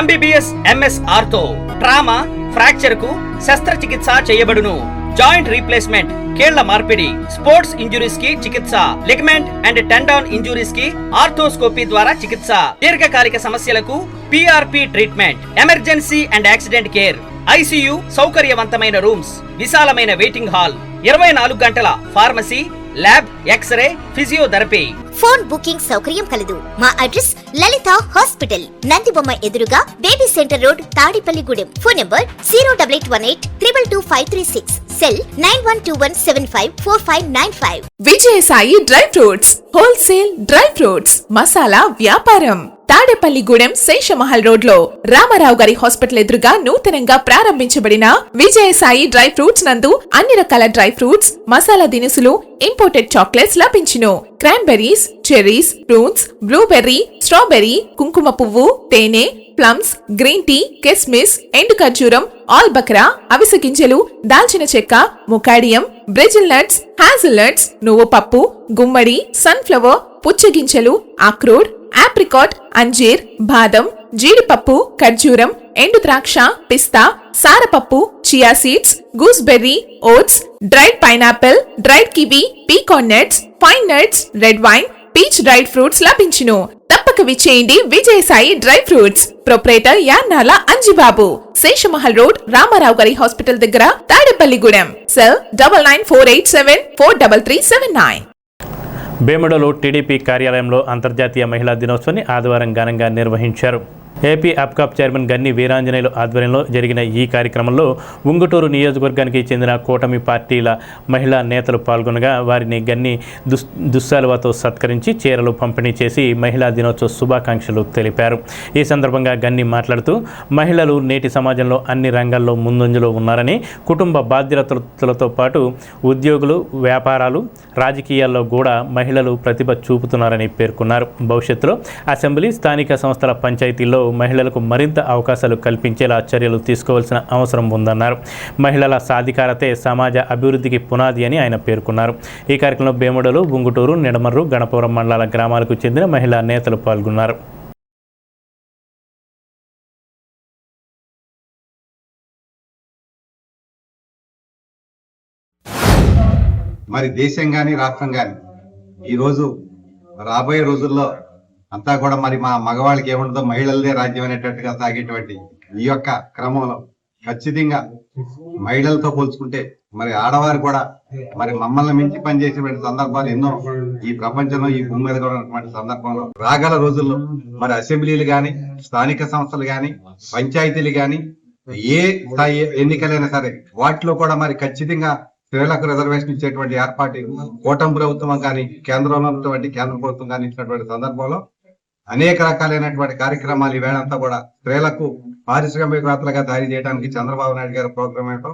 MBBS, MS ortho, trauma, fracture కు శస్త్రచికిత్స చేయబడును. జాయింట్ రీప్లేస్మెంట్, కీళ్ల మార్పిడి, స్పోర్ట్స్ ఇంజురీస్ కి చికిత్స, లిగమెంట్ అండ్ టెండాన్ ఇంజురీస్ కి ఆర్థోస్కోపీ ద్వారా చికిత్స, దీర్ఘకాలిక సమస్యలకు PRP treatment, emergency and accident care, ICU సౌకర్యవంతమైన రూమ్స్, విశాలమైన వెయిటింగ్ హాల్, 24 గంటల pharmacy, lab, x-ray, physiotherapy. Phone booking సౌకర్యం కలదు. మా అడ్రస్ లలిత హాస్పిటల్, నందిబొమ్మ ఎదురుగా, baby centre road, Tadepalligudem. Phone number 08818222536. Cell 9121754595. Vijayasai dry fruits, wholesale dry fruits masala వ్యాపారం. తాడేపల్లిగూడెం శేషమహల్ రోడ్ లో రామారావు గారి హాస్పిటల్ ఎదురుగా నూతనంగా ప్రారంభించబడిన విజయసాయి డ్రై ఫ్రూట్స్ నందు అన్ని రకాల డ్రై ఫ్రూట్స్, మసాలా దినుసులు, ఇంపోర్టెడ్ చాక్లెట్స్ లభించును. Cranberries, cherries, fruits, blueberry, strawberry, కుంకుమ పువ్వు, తేనె, ప్లమ్స్, గ్రీన్ టీ, కిస్మిస్, ఎండు ఖర్జూరం, ఆల్ బక్రా, అవిసె గింజలు, దాల్చిన చెక్క, ముకాడియం, బ్రెజిల్ నట్స్, హ్యాజల్ నట్స్, నువ్వు పప్పు, గుమ్మడి, సన్ఫ్లవర్, పుచ్చగింజలు, అక్రోడ్, ఆప్రికాట్, అంజీర్, బాదం, జీడిపప్పు, ఖర్జూరం, ఎండు ద్రాక్ష, పిస్తా, సారపప్పు, chia seeds, gooseberry, oats, dried pineapple, dried kiwi, pecan nuts, pine nuts, red wine, peach dried fruits లభించును. తప్పక విచ్చేయండి Vijayasai dry fruits. Proprietor Yannala Anjibabu, Seshamahal road, Ramarao గారి హాస్పిటల్ దగ్గర, తాడేపల్లిగూడెం. సెల్ 9948743379. బేముడలో టీడీపీ కార్యాలయంలో అంతర్జాతీయ మహిళా దినోత్సవాన్ని ఆదివారం ఘనంగా నిర్వహించారు. ఏపీ అప్కాప్ చైర్మన్ గన్ని వీరాంజనేయులు ఆధ్వర్యంలో జరిగిన ఈ కార్యక్రమంలో ఉంగుటూరు నియోజకవర్గానికి చెందిన కూటమి పార్టీల మహిళా నేతలు పాల్గొనగా వారిని గన్ని దుస్సాలువతో సత్కరించి చీరలు పంపిణీ చేసి మహిళా దినోత్సవ శుభాకాంక్షలు తెలిపారు. ఈ సందర్భంగా గన్ని మాట్లాడుతూ మహిళలు నేటి సమాజంలో అన్ని రంగాల్లో ముందంజలో ఉన్నారని, కుటుంబ బాధ్యతలతో పాటు ఉద్యోగులు, వ్యాపారాలు, రాజకీయాల్లో కూడా మహిళలు ప్రతిభ చూపుతున్నారని పేర్కొన్నారు. భవిష్యత్తులో అసెంబ్లీ, స్థానిక సంస్థల పంచాయతీల్లో మహిళలకు మరింత అవకాశాలు కల్పించేలా చర్యలు తీసుకోవాల్సిన అవసరం ఉందన్నారు. మహిళల సాధికారతే సమాజ అభివృద్ధికి పునాది అని ఆయన పేర్కొన్నారు. ఈ కార్యక్రమంలో బేముడలు, ఉంగుటూరు, నిడమర్రు, గణపవరం మండలాల గ్రామాలకు చెందిన మహిళా నేతలు పాల్గొన్నారు. మరి దేశం కానీ రాష్ట్రం కానీ ఈరోజు రాబోయే రోజుల్లో అంతా కూడా మరి మా మగవాళ్ళకి ఏముండదో మహిళలదే రాజ్యం అనేటట్టుగా సాగేటువంటి ఈ యొక్క క్రమంలో ఖచ్చితంగా మహిళలతో పోల్చుకుంటే మరి ఆడవారు కూడా మరి మమ్మల్ని మించి పనిచేసేటువంటి సందర్భాలు ఎన్నో ఈ ప్రపంచంలో, ఈ భూమి మీద కూడా ఉన్నటువంటి సందర్భంలో రాగల రోజుల్లో మరి అసెంబ్లీలు కానీ, స్థానిక సంస్థలు కానీ, పంచాయతీలు కానీ, ఏ స్థాయి ఎన్నికలైనా సరే వాటిలో కూడా మరి ఖచ్చితంగా స్త్రీలకు రిజర్వేషన్ ఇచ్చేటువంటి ఏర్పాటు కూటమి ప్రభుత్వం కానీ, కేంద్రంలో ఉన్నటువంటి కేంద్ర ప్రభుత్వం కానీ ఇచ్చినటువంటి సందర్భంలో అనేక రకాలైనటువంటి కార్యక్రమాలు ఈవేళంతా కూడా స్త్రీలకు పారిశ్రామికవేత్తలుగా తయారు చేయడానికి చంద్రబాబు నాయుడు గారి ప్రోగ్రామ్ ఏంటో,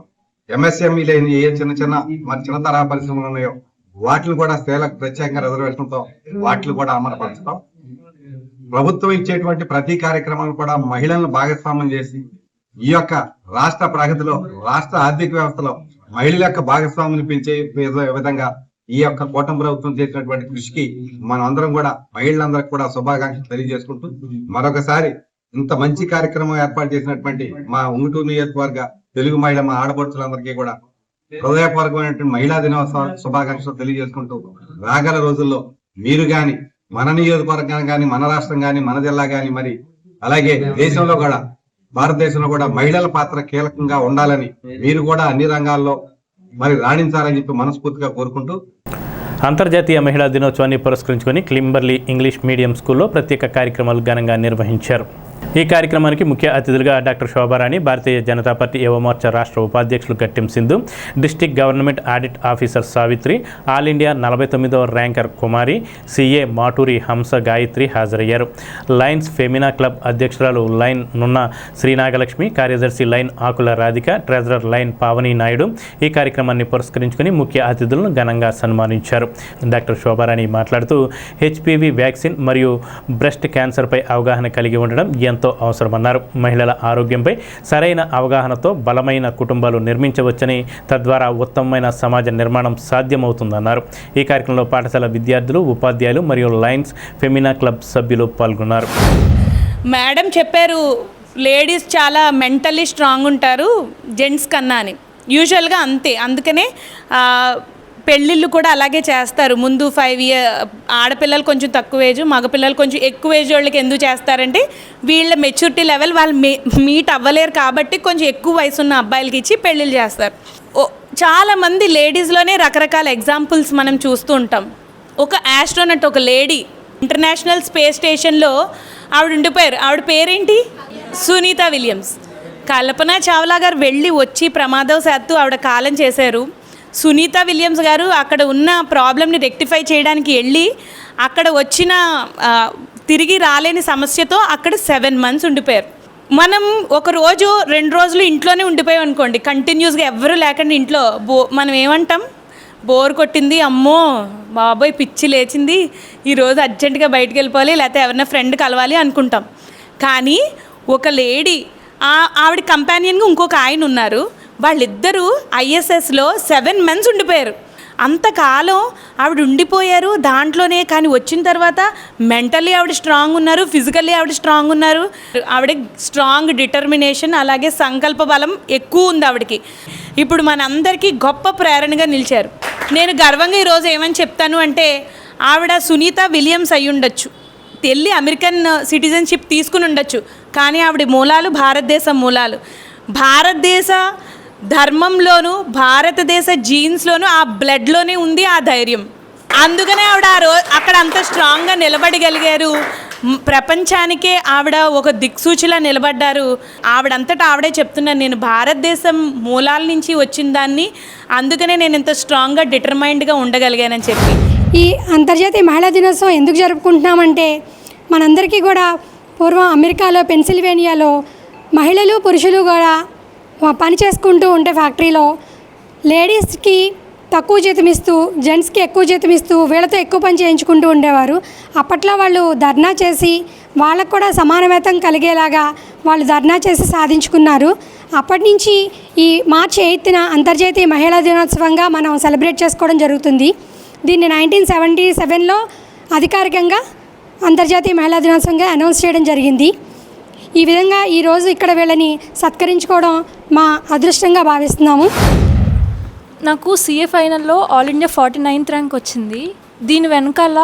ఎంఎస్ఎంఈ లేని ఏ చిన్న మరి చిన్న తరహా పరిశ్రమలు ఉన్నాయో వాటిని కూడా స్త్రీలకు ప్రత్యేకంగా రిజర్వేషన్తో వాటిని కూడా అమలుపరచడం, ప్రభుత్వం ఇచ్చేటువంటి ప్రతి కార్యక్రమాన్ని కూడా మహిళలను భాగస్వామ్యం చేసి ఈ యొక్క రాష్ట్ర ప్రగతిలో, రాష్ట్ర ఆర్థిక వ్యవస్థలో మహిళల యొక్క భాగస్వామ్యం పెంచే విధంగా ఈ యొక్క కూటమి ప్రభుత్వం చేసినటువంటి కృషికి మనం అందరం కూడా మహిళలందరికీ కూడా శుభాకాంక్షలు తెలియజేసుకుంటూ మరొకసారి ఇంత మంచి కార్యక్రమం ఏర్పాటు చేసినటువంటి మా ఉంగుటూరు నియోజకవర్గ తెలుగు మహిళ మా ఆడపడుచులందరికీ కూడా హృదయపూర్వకమైనటువంటి మహిళా దినోత్సవ శుభాకాంక్షలు తెలియజేసుకుంటూ రాగల రోజుల్లో మీరు గాని, మన నియోజకవర్గం గాని, మన రాష్ట్రం గాని, మన జిల్లా గాని, మరి అలాగే దేశంలో కూడా, భారతదేశంలో కూడా మహిళల పాత్ర కీలకంగా ఉండాలని, మీరు కూడా అన్ని రంగాల్లో మరి రాణించాలని చెప్పి మనస్ఫూర్తిగా కోరుకుంటూ అంతర్జాతీయ మహిళా దినోత్సవాన్ని పురస్కరించుకొని క్లింబర్లీ ఇంగ్లీష్ మీడియం స్కూల్లో ప్రత్యేక కార్యక్రమాలు ఘనంగా నిర్వహించారు. ఈ కార్యక్రమానికి ముఖ్య అతిథులుగా డాక్టర్ శోభారాణి, భారతీయ జనతా పార్టీ యువ మోర్చా రాష్ట్ర ఉపాధ్యక్షులు Gattem Sindhu, district government audit officer Savitri, all India 49వ ర్యాంకర్ కుమారి, సిఏ మాటూరి హంస గాయత్రి హాజరయ్యారు. లయన్స్ ఫెమినా క్లబ్ అధ్యక్షురాలు లైన్ నున్న శ్రీనాగలక్ష్మి, కార్యదర్శి lion Akula Radhika, treasurer lion Pavani Naidu ఈ కార్యక్రమాన్ని పురస్కరించుకుని ముఖ్య అతిథులను ఘనంగా సన్మానించారు. డాక్టర్ శోభారాణి మాట్లాడుతూ హెచ్పివి వ్యాక్సిన్ మరియు బ్రెస్ట్ క్యాన్సర్పై అవగాహన కలిగి ఉండడం ఎంతో అవసరమన్నారు. మహిళల ఆరోగ్యంపై సరైన అవగాహనతో బలమైన కుటుంబాలు నిర్మించవచ్చని, తద్వారా ఉత్తమమైన సమాజ నిర్మాణం సాధ్యమవుతుందన్నారు. ఈ కార్యక్రమంలో పాఠశాల విద్యార్థులు, ఉపాధ్యాయులు మరియు లయన్స్ ఫెమినా క్లబ్ సభ్యులు పాల్గొన్నారు. మేడం చెప్పారు, లేడీస్ చాలా మెంటల్లీ స్ట్రాంగ్ ఉంటారు జెంట్స్ కన్నా అని. యూజువల్గా అంతే, అందుకనే పెళ్ళిళ్ళు కూడా అలాగే చేస్తారు. ముందు 5 years ఆడపిల్లలు కొంచెం తక్కువ ఏజ్, మగపిల్లలు కొంచెం ఎక్కువ ఏజ్ వాళ్ళకి ఎందుకు చేస్తారంటే వీళ్ళ మెచ్యూరిటీ లెవెల్ వాళ్ళు మీట్ అవ్వలేరు కాబట్టి కొంచెం ఎక్కువ వయసు ఉన్న అబ్బాయిలకి ఇచ్చి పెళ్ళిళ్ళు చేస్తారు. చాలామంది లేడీస్లోనే రకరకాల ఎగ్జాంపుల్స్ మనం చూస్తూ ఉంటాం. ఒక ఆస్ట్రోనట్, ఒక లేడీ ఇంటర్నేషనల్ స్పేస్ స్టేషన్లో ఆవిడ ఉండిపోయారు. ఆవిడ పేరేంటి? సునీత విలియమ్స్. కల్పన చావ్లా గారు వెళ్ళి వచ్చి ప్రమాదవశాత్తు ఆవిడ కాలం చేశారు. సునీత విలియమ్స్ గారు అక్కడ ఉన్న ప్రాబ్లమ్ని రెక్టిఫై చేయడానికి వెళ్ళి అక్కడ వచ్చిన తిరిగి రాలేని సమస్యతో అక్కడ 7 months ఉండిపోయారు. మనం ఒక రోజు 2 రోజులు ఇంట్లోనే ఉండిపోయాం అనుకోండి, కంటిన్యూస్గా ఎవరు లేకుండా ఇంట్లో మనం ఏమంటాం? బోర్ కొట్టింది, అమ్మో బాబోయ్ పిచ్చి లేచింది, ఈరోజు అర్జెంటుగా బయటికి వెళ్ళిపోవాలి, లేకపోతే ఎవరైనా ఫ్రెండ్ కలవాలి అనుకుంటాం. కానీ ఒక లేడీ, ఆవిడ కంపానియన్గా ఇంకొక ఆయన ఉన్నారు. వాళ్ళిద్దరూ ఐఎస్ఎస్లో 7 months ఉండిపోయారు. అంతకాలం ఆవిడ ఉండిపోయారు దాంట్లోనే. కానీ వచ్చిన తర్వాత మెంటల్లీ ఆవిడ స్ట్రాంగ్ ఉన్నారు, ఫిజికల్లీ ఆవిడ స్ట్రాంగ్ ఉన్నారు. ఆవిడ స్ట్రాంగ్ డిటర్మినేషన్, అలాగే సంకల్ప బలం ఎక్కువ ఉంది ఆవిడకి. ఇప్పుడు మనందరికీ గొప్ప ప్రేరణగా నిలిచారు. నేను గర్వంగా ఈరోజు ఏమని చెప్తాను అంటే, ఆవిడ సునీత విలియమ్స్ అయి ఉండొచ్చు, వెళ్ళి అమెరికన్ సిటిజన్షిప్ తీసుకుని ఉండొచ్చు, కానీ ఆవిడ మూలాలు భారతదేశం మూలాలు. భారతదేశ ధర్మంలోనూ భారతదేశ జీన్స్లోనూ ఆ బ్లడ్లోనే ఉంది ఆ ధైర్యం. అందుకనే ఆవిడ అక్కడ అంత స్ట్రాంగ్గా నిలబడగలిగారు. ప్రపంచానికే ఆవిడ ఒక దిక్సూచిలా నిలబడ్డారు. ఆవిడంతటా ఆవిడే చెప్తున్నారు, నేను భారతదేశం మూలాల నుంచి వచ్చిన దాన్ని, అందుకనే నేను ఇంత స్ట్రాంగ్గా డిటర్మైండ్గా ఉండగలిగానని చెప్పి. ఈ అంతర్జాతీయ మహిళా దినోత్సవం ఎందుకు జరుపుకుంటున్నామంటే మనందరికీ కూడా పూర్వం అమెరికాలో పెన్సిల్వేనియాలో మహిళలు పురుషులు కూడా పని చేసుకుంటూ ఉంటే ఫ్యాక్టరీలో లేడీస్కి తక్కువ జీతం ఇస్తూ జెంట్స్కి ఎక్కువ జీతం ఇస్తూ వీళ్ళతో ఎక్కువ పని చేయించుకుంటూ ఉండేవారు. అప్పట్లో వాళ్ళు ధర్నా చేసి వాళ్ళకు కూడా సమాన వేతనం కలిగేలాగా వాళ్ళు ధర్నా చేసి సాధించుకున్నారు. అప్పటి నుంచి ఈ మార్చి 8న అంతర్జాతీయ మహిళా దినోత్సవంగా మనం సెలబ్రేట్ చేసుకోవడం జరుగుతుంది. దీన్ని 1977లో అధికారికంగా అంతర్జాతీయ మహిళా దినోత్సవంగా అనౌన్స్ చేయడం జరిగింది. ఈ విధంగా ఈరోజు ఇక్కడ వీళ్ళని సత్కరించుకోవడం మా అదృష్టంగా భావిస్తున్నాము. నాకు సిఏ ఫైనల్లో ఆల్ ఇండియా 49th ర్యాంక్ వచ్చింది. దీని వెనకాల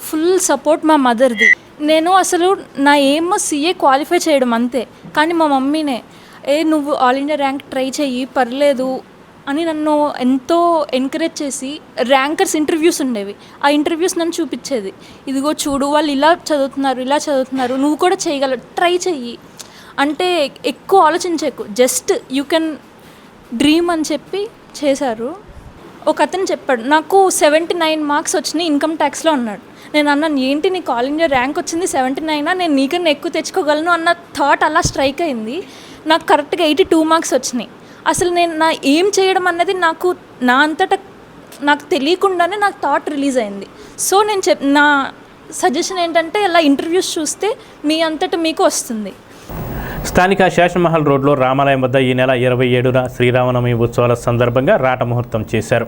ఫుల్ సపోర్ట్ మా మదర్ది. నేను అసలు నా ఎయిమ్ సిఏ క్వాలిఫై చేయడం అంతే, కానీ మా మమ్మీనే నువ్వు ఆల్ ఇండియా ర్యాంక్ ట్రై చెయ్యి పర్లేదు అని నన్ను ఎంతో ఎంకరేజ్ చేసి ర్యాంకర్స్ ఇంటర్వ్యూస్ ఉండేవి. ఆ ఇంటర్వ్యూస్ నన్ను చూపించేది, ఇదిగో చూడు వాళ్ళు ఇలా చదువుతున్నారు నువ్వు కూడా చేయగలవు, ట్రై చెయ్యి అంటే ఎక్కువ ఆలోచించకు, జస్ట్ యూ కెన్ డ్రీమ్ అని చెప్పి చేశారు. ఒక అతను చెప్పాడు, నాకు 79 మార్క్స్ వచ్చినాయి ఇన్కమ్ ట్యాక్స్లో అన్నాడు. నేను అన్నాను, ఏంటి నీకు ఆల్ ఇండియా ర్యాంక్ వచ్చింది 79, నేను నీకన్నా ఎక్కువ తెచ్చుకోగలను అన్న థాట్ అలా స్ట్రైక్ అయింది. నాకు కరెక్ట్గా 82 మార్క్స్ వచ్చినాయి. అసలు నేను నా ఏం చేయడం అన్నది నాకు నా అంతటా నాకు తెలియకుండానే నాకు థాట్ రిలీజ్ అయింది. సో నేను నా సజెషన్ ఏంటంటే ఇలా ఇంటర్వ్యూస్ చూస్తే మీ అంతటా మీకు వస్తుంది. స్థానిక శాసనమహల్ రోడ్లో రామాలయం వద్ద ఈ నెల 27న శ్రీరామనవమి ఉత్సవాల సందర్భంగా రాట ముహూర్తం చేశారు.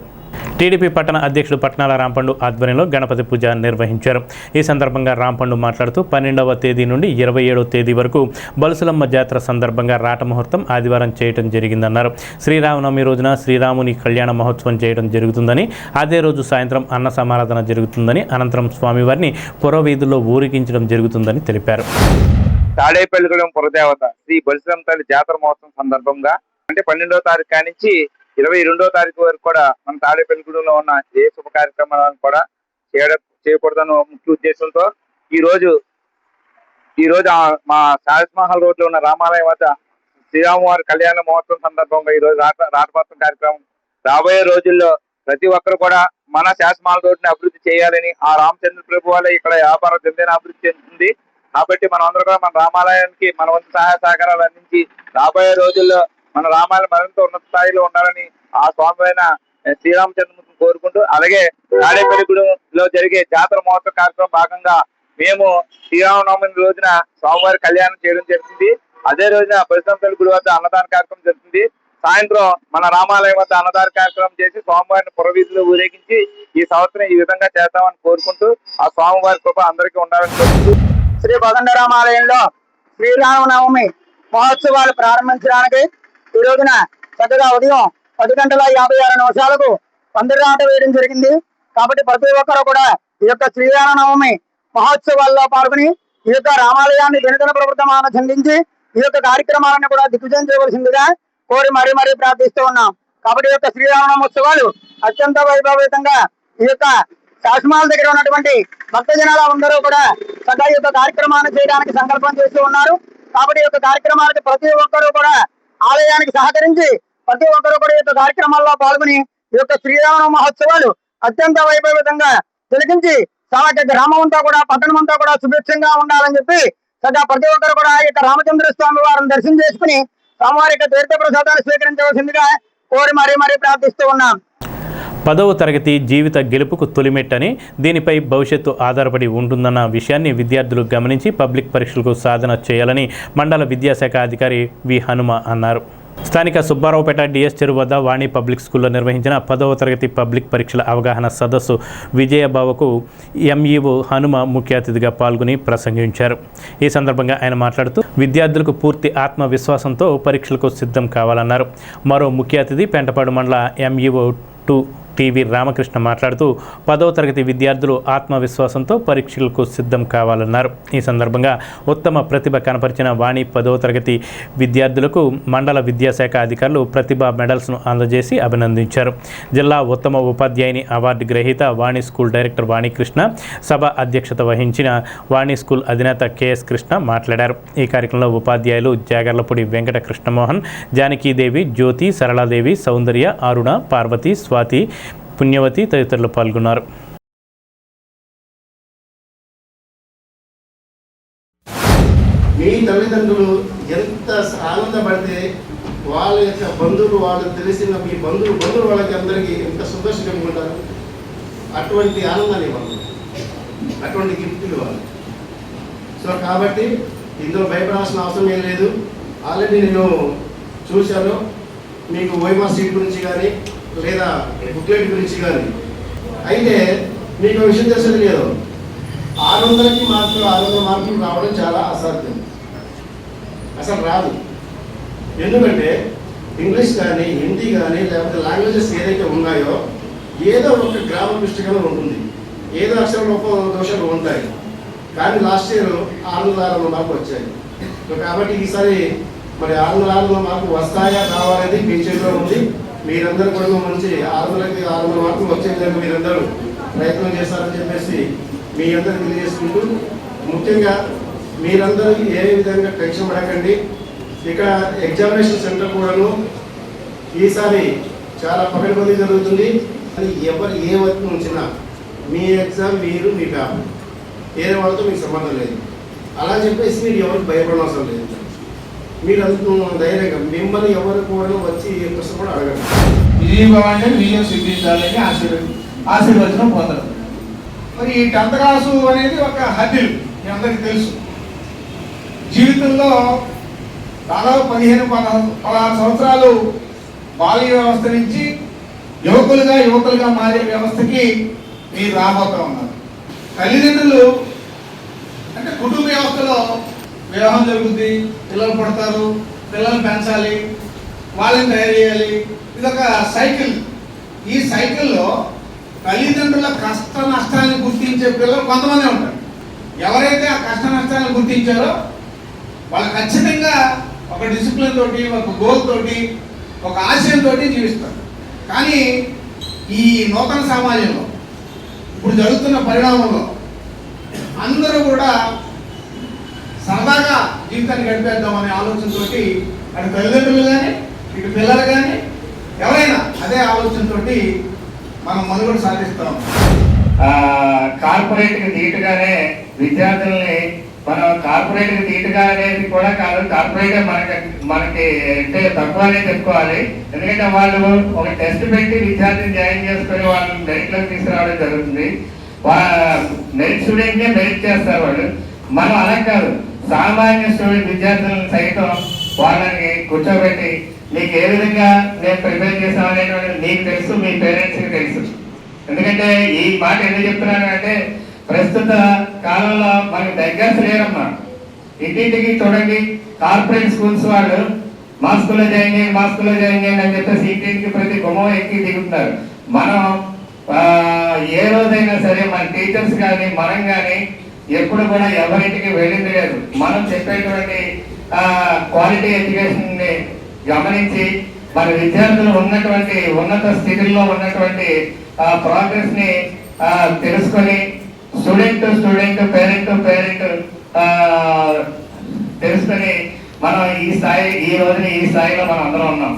టీడీపీ పట్టణ అధ్యక్షుడు పట్నాల రాంపండు ఆధ్వర్యంలో గణపతి పూజ నిర్వహించారు. ఈ సందర్భంగా రాంపండు మాట్లాడుతూ 12వ తేదీ నుండి 27వ తేదీ వరకు బలుసులమ్మ జాతర సందర్భంగా రాట ముహూర్తం ఆదివారం చేయడం జరిగిందన్నారు. శ్రీరామనవమి రోజున శ్రీరాముని కళ్యాణ మహోత్సవం చేయడం జరుగుతుందని, అదే రోజు సాయంత్రం అన్న సమారాధన జరుగుతుందని, అనంతరం స్వామివారిని పురవీధుల్లో ఊరేగించడం జరుగుతుందని తెలిపారు. తాడేపల్లిగూడెం పురదేవత శ్రీ బలుసులమ్మ తల్లి జాతర మహోత్సవం సందర్భంగా అంటే 12వ తారీఖు కానించి 22వ తారీఖు వరకు కూడా మన తాడేపల్లిగూడెంలో ఉన్న ఏ శుభ కార్యక్రమాలను కూడా చేయకూడదన్న ముఖ్య ఉద్దేశంతో ఈ రోజు మా శాసనమహల్ రోడ్లో ఉన్న రామాలయం వద్ద శ్రీరామవారి కళ్యాణ మహోత్సవం సందర్భంగా ఈ రోజు రాటమహోత్సవం కార్యక్రమం రాబోయే రోజుల్లో ప్రతి ఒక్కరు కూడా మన శాసనమహల్ రోడ్డుని అభివృద్ధి చేయాలని, ఆ రామచంద్ర ప్రభు వల్ల ఇక్కడ వ్యాపారం దినదిన అభివృద్ధి చెందుతుంది. కాబట్టి మనం అందరూ కూడా మన రామాలయానికి మన వంతు సహాయ సహకారాలు అందించి రాబోయే రోజుల్లో మన రామాలయం మరింత ఉన్నత స్థాయిలో ఉండాలని ఆ స్వామి శ్రీరామచంద్రమూర్తిని కోరుకుంటూ, అలాగే తాడేపల్లిగూడెంలో జరిగే జాతర మహోత్సవ కార్యక్రమం భాగంగా మేము శ్రీరామనవమి రోజున స్వామివారి కళ్యాణం చేయడం జరుగుతుంది. అదే రోజున బలుసులమ్మ గుడి వద్ద అన్నదాన కార్యక్రమం జరుగుతుంది. సాయంత్రం మన రామాలయం వద్ద అన్నదాన కార్యక్రమం చేసి స్వామివారిని పురవీధులు ఊరేగించి ఈ సంవత్సరం ఈ విధంగా చేస్తామని కోరుకుంటూ ఆ స్వామివారి కృప అందరికీ ఉండాలని కోరుకుంటూ శ్రీ కోదండరామాలయంలో శ్రీరామనవమి మహోత్సవాలు ప్రారంభించడానికి ఈ రోజున చక్కగా ఉదయం 10:56 పందిరాట వేయడం జరిగింది. కాబట్టి ప్రతి ఒక్కరు కూడా ఈ యొక్క శ్రీరామనవమి మహోత్సవాల్లో పాల్గొని ఈ యొక్క రామాలయాన్ని దినదిన ప్రవర్తమాన చెందించి ఈ యొక్క కార్యక్రమాలను కూడా దిగ్విజయం చేయవలసిందిగా కోరి మరీ ప్రార్థిస్తూ ఉన్నాం. కాబట్టి ఈ యొక్క శ్రీరామనవోత్సవాలు అత్యంత వైభవితంగా ఈ యొక్క శాసనమాల దగ్గర ఉన్నటువంటి భక్త జనాలు అందరూ కూడా చక్కగా ఈ యొక్క కార్యక్రమాన్ని చేయడానికి సంకల్పం చేస్తూ ఉన్నారు. కాబట్టి ఈ యొక్క కార్యక్రమాలకు ప్రతి ఒక్కరూ కూడా ఆలయానికి సహకరించి ప్రతి ఒక్కరూ కూడా ఈ యొక్క కార్యక్రమాల్లో పాల్గొని ఈ యొక్క శ్రీరామ మహోత్సవాలు అత్యంత వైభవితంగా తిలకించి సమగ్ర గ్రామం అంతా కూడా పట్టణం అంతా కూడా సుభిక్షంగా ఉండాలని చెప్పి చక్కగా ప్రతి ఒక్కరు కూడా ఈ యొక్క రామచంద్ర స్వామి వారిని దర్శనం చేసుకుని స్వామివారి యొక్క తీర్థ ప్రసాదాలు స్వీకరించవలసిందిగా కోరి మరీ ప్రార్థిస్తూ ఉన్నాం. 10వ తరగతి జీవిత గెలుపుకు తొలిమెట్టని, దీనిపై భవిష్యత్తు ఆధారపడి ఉంటుందన్న విషయాన్ని విద్యార్థులు గమనించి పబ్లిక్ పరీక్షలకు సాధన చేయాలని మండల విద్యాశాఖ అధికారి వి హనుమ అన్నారు. స్థానిక సుబ్బారావుపేట డిఎస్ చెరువు వద్ద వాణి పబ్లిక్ స్కూల్లో నిర్వహించిన 10వ తరగతి పబ్లిక్ పరీక్షల అవగాహన సదస్సు విజయబావకు ఎంఈఓ హనుమ ముఖ్య అతిథిగా పాల్గొని ప్రసంగించారు. ఈ సందర్భంగా ఆయన మాట్లాడుతూ విద్యార్థులకు పూర్తి ఆత్మవిశ్వాసంతో పరీక్షలకు సిద్ధం కావాలన్నారు. మరో ముఖ్య అతిథి పెంటపాడు మండల ఎంఈఓ 2 టీవీ రామకృష్ణ మాట్లాడుతూ 10వ తరగతి విద్యార్థులు ఆత్మవిశ్వాసంతో పరీక్షలకు సిద్ధం కావాలన్నారు. ఈ సందర్భంగా ఉత్తమ ప్రతిభ కనపరిచిన వాణి 10వ తరగతి విద్యార్థులకు మండల విద్యాశాఖ అధికారులు ప్రతిభా మెడల్స్ను అందజేసి అభినందించారు. జిల్లా ఉత్తమ ఉపాధ్యాయుని అవార్డు గ్రహీత వాణి స్కూల్ డైరెక్టర్ వాణికృష్ణ, సభ అధ్యక్షత వహించిన వాణి స్కూల్ అధినేత కెఎస్ కృష్ణ మాట్లాడారు. ఈ కార్యక్రమంలో ఉపాధ్యాయులు జాగర్లపూడి వెంకట కృష్ణమోహన్, జానకీదేవి, జ్యోతి, సరళాదేవి, సౌందర్య, అరుణ, పార్వతి, స్వాతి, పుణ్యవతి తదితరులు పాల్గొన్నారు. మీ తల్లిదండ్రులు ఎంత ఆనందపడితే వాళ్ళ యొక్క బంధువులు, వాళ్ళకి తెలిసిన మీ బంధువులు వాళ్ళకి అందరికీ ఎంత సంతోషంగా ఉంటారు. అటువంటి ఆనందాన్ని ఇవ్వాలి, అటువంటి గిఫ్ట్ ఇవ్వాలి. సో కాబట్టి ఇందులో భయపడాల్సిన అవసరం ఏం లేదు. ఆల్రెడీ నేను చూశాను. మీకు ఓఎంఆర్ సీట్ గురించి కానీ లేదా బుక్లెట్ గురించి కానీ. అయితే మీకు విషయం తెలిసేది లేదు, 600 మార్కులు రావడం చాలా అసాధ్యం, అసలు రాదు. ఎందుకంటే ఇంగ్లీష్ కానీ హిందీ కానీ లేకపోతే లాంగ్వేజెస్ ఏదైతే ఉన్నాయో ఏదో ఒక గ్రామ పుస్తకంలో ఉంటుంది, ఏదో అక్షర దోషాలు ఉంటాయి. కానీ లాస్ట్ ఇయర్ 600 మార్కులు వచ్చాయి. కాబట్టి ఈసారి మరి 600 మార్కులు వస్తాయా రావాలనేది మీ చేతిలో ఉంది. మీరందరూ కూడా మంచి 600 మార్కులు వచ్చే విధంగా మీరందరూ ప్రయత్నం చేస్తారని చెప్పేసి మీ అందరికీ తెలియజేసుకుంటూ, ముఖ్యంగా మీరందరూ ఏ విధంగా టెన్షన్ పడకండి. ఇక్కడ ఎగ్జామినేషన్ సెంటర్ కూడాను ఈసారి చాలా పకడ్బందీ జరుగుతుంది. ఎవరు ఏ వర్క్ ఉంచినా మీ ఎగ్జామ్ మీరు మీ పేపర్, వేరే వాళ్ళతో మీకు సంబంధం లేదు. అలా చెప్పేసి మీరు ఎవరికి భయపడడం అవసరం లేదు. మీరు అంత ధైర్యంగా మిమ్మల్ని ఎవరు కూడా వచ్చి ఏ ప్రశ్న కూడా అడగండి. విజయభావాన్ని విజయం సిద్ధించాలని ఆశీర్వచనం పొందడం. మరి ఈ 10th క్లాసు అనేది ఒక హద్దులు మీ అందరికీ తెలుసు. జీవితంలో దాదాపు 15-16 సంవత్సరాలు బాల్య వ్యవస్థ నుంచి యువకులుగా మారే వ్యవస్థకి మీరు రాబోతూ ఉన్నారు. తల్లిదండ్రులు అంటే కుటుంబ వ్యవస్థలో వివాహం జరుగుతుంది, పిల్లలు పుడతారు, పిల్లలు పెంచాలి, వాళ్ళని తయారు చేయాలి. ఇదొక సైకిల్. ఈ సైకిల్లో తల్లిదండ్రుల కష్ట నష్టాన్ని గుర్తించే పిల్లలు కొంతమంది ఉంటారు. ఎవరైతే ఆ కష్ట నష్టాలను గుర్తించారో వాళ్ళు ఖచ్చితంగా ఒక డిసిప్లిన్ తోటి, ఒక గోల్ తోటి, ఒక ఆశయంతో జీవిస్తారు. కానీ ఈ నూతన సమాజంలో ఇప్పుడు జరుగుతున్న పరిణామంలో అందరూ కూడా సరదాగా జీవితాన్ని గడిపేద్దామనే ఆలోచనతో అటు తల్లిదండ్రులు కానీ ఇటు పిల్లలు కానీ ఎవరైనా అదే ఆలోచనతో మనం మనుగడ సాధిస్తాం. కార్పొరేట్కి ధీటుగానే విద్యార్థుల్ని మనం కార్పొరేట్కి ధీటుగా అనేది కూడా కాదు, కార్పొరేట్ మనకి అంటే తక్కువనే చెప్పుకోవాలి. ఎందుకంటే వాళ్ళు ఒక టెస్ట్ పెట్టి విద్యార్థిని జాయిన్ చేసుకొని వాళ్ళని మెరిట్లోకి తీసుకురావడం జరుగుతుంది. మెరిట్ స్టూడెంట్నే మెరిట్ చేస్తారు వాళ్ళు. మనం అలా కాదు, సామాన్య స్టూడెంట్ విద్యార్థులను సైతం వాళ్ళని కూర్చోబెట్టి నీకు ఏ విధంగా నేను ప్రిపేర్ చేసాం అనేటువంటి నీకు తెలుసు, మీ పేరెంట్స్కి తెలుసు. ఎందుకంటే ఈ మాట ఎందుకు చెప్తున్నాను అంటే ప్రస్తుత కాలంలో మనకి దగ్గర లేరమ్మా. ఇంటింటికి చూడండి, కార్పొరేట్ స్కూల్స్ వాళ్ళు మా స్కూల్లో జాయిన్ చేయండి అని చెప్పేసి ఇంటింటికి ప్రతి గుమ్మం ఎక్కి దిగుతున్నారు. మనం ఏ రోజైనా సరే మన టీచర్స్ కానీ మనం కానీ ఎప్పుడు కూడా ఎవరింటికి వెళ్ళింది లేదు. మనం చెప్పేటువంటి క్వాలిటీ ఎడ్యుకేషన్ ని గమనించి మన విద్యార్థులు ఉన్నటువంటి ఉన్నత స్థితిలో ఉన్నటువంటి ప్రోగ్రెస్ ని తెలుసుకొని స్టూడెంట్ పేరెంట్ తెలుసుకొని మనం ఈ స్థాయిలో మనం అందరం ఉన్నాం.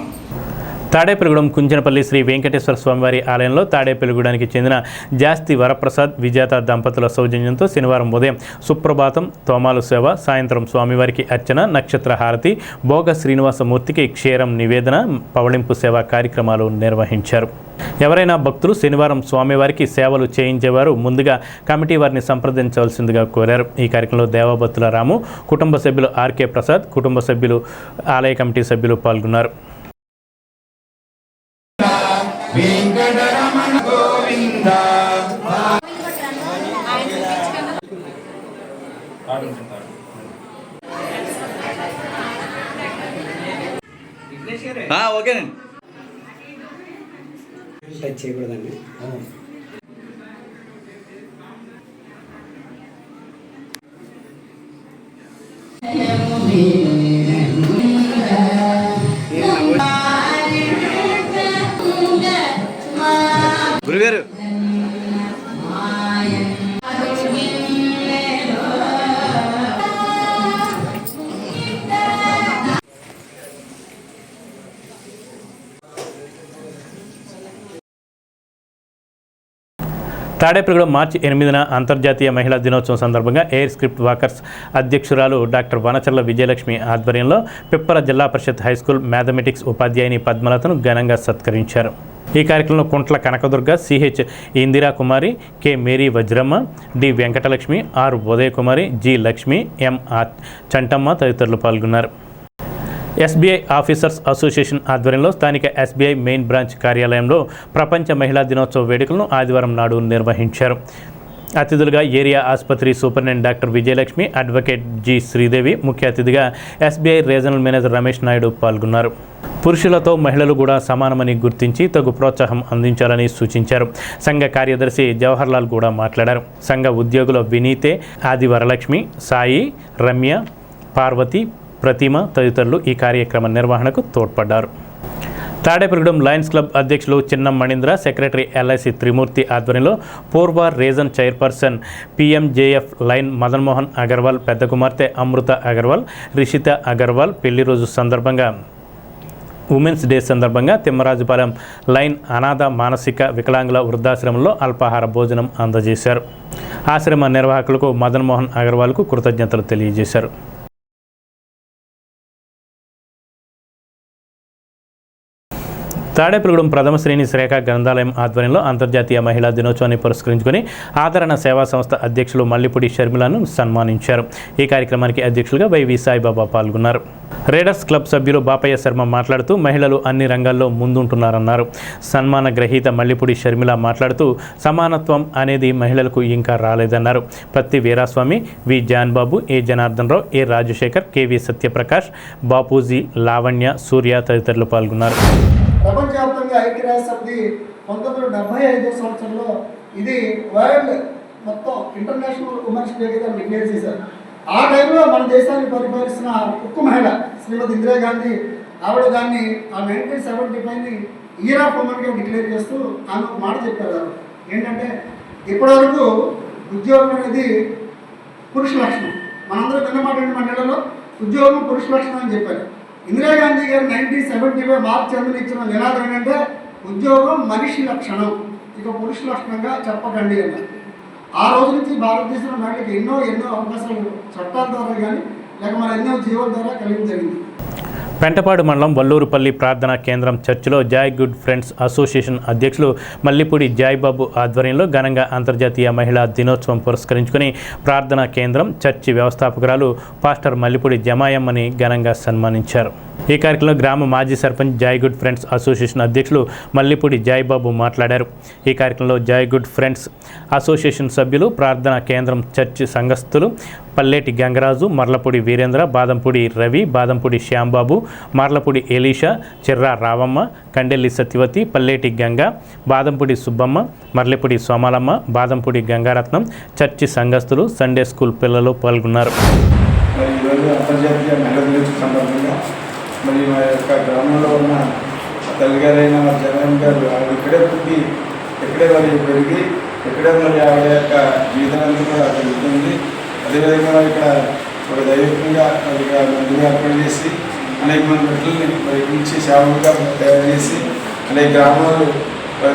తాడేపల్లిగూడెం కుంచనపల్లి శ్రీ వెంకటేశ్వర స్వామివారి ఆలయంలో తాడేపల్లిగూడానికి చెందిన జాస్తి వరప్రసాద్ విజేత దంపతుల సౌజన్యంతో శనివారం ఉదయం సుప్రభాతం, తోమాలు సేవ, సాయంత్రం స్వామివారికి అర్చన, నక్షత్ర హారతి, భోగ శ్రీనివాసమూర్తికి క్షీరం నివేదన, పవళింపు సేవ కార్యక్రమాలు నిర్వహించారు. ఎవరైనా భక్తులు శనివారం స్వామివారికి సేవలు చేయించేవారు ముందుగా కమిటీ వారిని సంప్రదించవలసిందిగా కోరారు. ఈ కార్యక్రమంలో దేవభక్తుల రాము, కుటుంబ సభ్యులు ఆర్కే ప్రసాద్, కుటుంబ సభ్యులు, ఆలయ కమిటీ సభ్యులు పాల్గొన్నారు. వెంకటరమణ గోవింద. ఓకేనండి. టచ్ చేయకూడదండి. గురుగారు తాడేపల్లిగూడెం మార్చి 8న అంతర్జాతీయ మహిళా దినోత్సవం సందర్భంగా ఎయిర్ స్క్రిప్ట్ వాకర్స్ అధ్యక్షురాలు డాక్టర్ వనచర్ల విజయలక్ష్మి ఆధ్వర్యంలో పిప్పల జిల్లా పరిషత్ హైస్కూల్ మ్యాథమెటిక్స్ ఉపాధ్యాయుని పద్మలతను ఘనంగా సత్కరించారు. ఈ కార్యక్రమంలో Kuntla Kanakadurga, CH Indirakumari, K Mary Vajramma, D Venkatalakshmi, R Udayakumari, G Lakshmi, M Chantamma తదితరులు పాల్గొన్నారు. ఎస్బీఐ ఆఫీసర్స్ అసోసియేషన్ ఆధ్వర్యంలో స్థానిక ఎస్బీఐ మెయిన్ బ్రాంచ్ కార్యాలయంలో ప్రపంచ మహిళా దినోత్సవ వేడుకలను ఆదివారం నాడు నిర్వహించారు. అతిథులుగా ఏరియా ఆసుపత్రి superintendent doctor Vijayalakshmi, advocate G Sridevi, ముఖ్య అతిథిగా SBI regional manager Ramesh Naidu పాల్గొన్నారు. పురుషులతో మహిళలు కూడా సమానమని గుర్తించి తగు ప్రోత్సాహం అందించాలని సూచించారు. సంఘ కార్యదర్శి జవహర్లాల్ కూడా మాట్లాడారు. సంఘ ఉద్యోగుల వినీతే, ఆది వరలక్ష్మి, సాయి, రమ్య, పార్వతి, ప్రతిమ తదితరులు ఈ కార్యక్రమ నిర్వహణకు తోడ్పడ్డారు. తాడేపల్లిగూడెం లయన్స్ క్లబ్ అధ్యక్షులు చిన్నం మణీంద్ర, సెక్రటరీ ఎల్ఐసి త్రిమూర్తి ఆధ్వర్యంలో పూర్వ region chairperson PMJF line Madan Mohan Agarwal పెద్ద కుమార్తె అమృత అగర్వాల్, రిషిత అగర్వాల్ పెళ్లి రోజు సందర్భంగా ఉమెన్స్ డే సందర్భంగా తిమ్మరాజుపాలెం లైన్ అనాథ మానసిక వికలాంగుల వృద్ధాశ్రమంలో అల్పాహార భోజనం అందజేశారు. ఆశ్రమ నిర్వాహకులకు మదన్మోహన్ అగర్వాల్కు కృతజ్ఞతలు తెలియజేశారు. తాడేపల్లిగూడెం ప్రథమ శ్రేణి శ్రేఖ గ్రంథాలయం ఆధ్వర్యంలో అంతర్జాతీయ మహిళా దినోత్సవాన్ని పురస్కరించుకుని ఆదరణ సేవా సంస్థ అధ్యక్షులు మల్లిపూడి షర్మిలను సన్మానించారు. ఈ కార్యక్రమానికి అధ్యక్షులుగా వైవి సాయిబాబా పాల్గొన్నారు. రేడర్స్ క్లబ్ సభ్యులు బాపయ్య శర్మ మాట్లాడుతూ మహిళలు అన్ని రంగాల్లో ముందుంటున్నారన్నారు. సన్మాన గ్రహీత మల్లిపూడి షర్మిల మాట్లాడుతూ సమానత్వం అనేది మహిళలకు ఇంకా రాలేదన్నారు. పత్తి వీరాస్వామి, వి జాన్బాబు, ఏ జనార్దన్ రావు, ఏ రాజశేఖర్, కెవి సత్యప్రకాష్, బాపూజీ, లావణ్య, సూర్య తదితరులు పాల్గొన్నారు. ప్రపంచవ్యాప్తంగా ఐక్యరాజ్య సమితి 1975 సంవత్సరంలో ఇది వరల్డ్ మొత్తం ఇంటర్నేషనల్ ఉమెన్స్ డే గా డిక్లేర్ చేశారు. ఆ టైంలో మన దేశాన్ని పరిపాలిస్తున్న ఉక్కు మహిళ శ్రీమతి ఇందిరాగాంధీ ఆవిడ దాన్ని ఆ 1975ని ఇయర్ ఆఫ్ ఉమెన్గా డిక్లేర్ చేస్తూ ఆమె ఒక మాట చెప్పారు. ఏంటంటే ఇప్పటివరకు ఉద్యోగం అనేది పురుష లక్షణం. మనందరూ విన్న మాట ఏంటి, మన నెలలో ఉద్యోగం పురుష లక్షణం అని చెప్పారు. ఇందిరాగాంధీ గారు 1975 మార్చి 8న ఇచ్చిన నినాదం ఏంటంటే ఉద్యోగం మనిషి లక్షణం, ఇక పురుష లక్షణంగా చెప్పకండి అన్నారు. ఆ రోజు నుంచి భారతదేశంలో మహిళలకు ఎన్నో అవకాశాలు చట్టాల ద్వారా కానీ లేక మన ఎన్నో జీవోల ద్వారా కలిగి జరిగింది. పెంటపాడు మండలం వల్లూరుపల్లి ప్రార్థనా కేంద్రం చర్చిలో జాయ్ గుడ్ ఫ్రెండ్స్ అసోసియేషన్ అధ్యక్షులు మల్లిపూడి జాయ్బాబు ఆధ్వర్యంలో ఘనంగా అంతర్జాతీయ మహిళా దినోత్సవం పురస్కరించుకుని ప్రార్థనా కేంద్రం చర్చి వ్యవస్థాపకురాలు పాస్టర్ మల్లిపూడి జమాయమ్మని ఘనంగా సన్మానించారు. ఈ కార్యక్రమంలో గ్రామ మాజీ sarpanch Joy good friends association అధ్యక్షులు మల్లిపూడి జాయ్బాబు మాట్లాడారు. ఈ కార్యక్రమంలో జాయ్ గుడ్ ఫ్రెండ్స్ అసోసియేషన్ సభ్యులు, ప్రార్థనా కేంద్రం చర్చి సంఘస్థులు పల్లేటి గంగరాజు, మర్లపూడి వీరేంద్ర, బాదంపూడి రవి, బాదంపూడి శ్యాంబాబు, మార్లపూడి ఎలీషా, చిర్రా రావమ్మ, కండెల్లి సత్యవతి, పల్లేటి గంగ, బాదంపూడి సుబ్బమ్మ, మర్లపూడి సోమాలమ్మ, బాదంపూడి గంగారత్నం, చర్చి సంఘస్థులు, సండే స్కూల్ పిల్లలు పాల్గొన్నారు. మరి మా యొక్క గ్రామంలో ఉన్న తల్లిగారైన మా జగన్ గారు ఆవిడ ఇక్కడే పుట్టి ఇక్కడే మరి పెరిగి ఇక్కడే మరి ఆవిడ యొక్క జీవితాన్ని కూడా జరుగుతుంది. అదేవిధంగా ఇక్కడ ఒక దైవికంగా మందుగా ఏర్పాటు చేసి అనేక మంది బిడ్డల్ని మరి పిలిచి సేవలుగా తయారు చేసి అనేక గ్రామాలు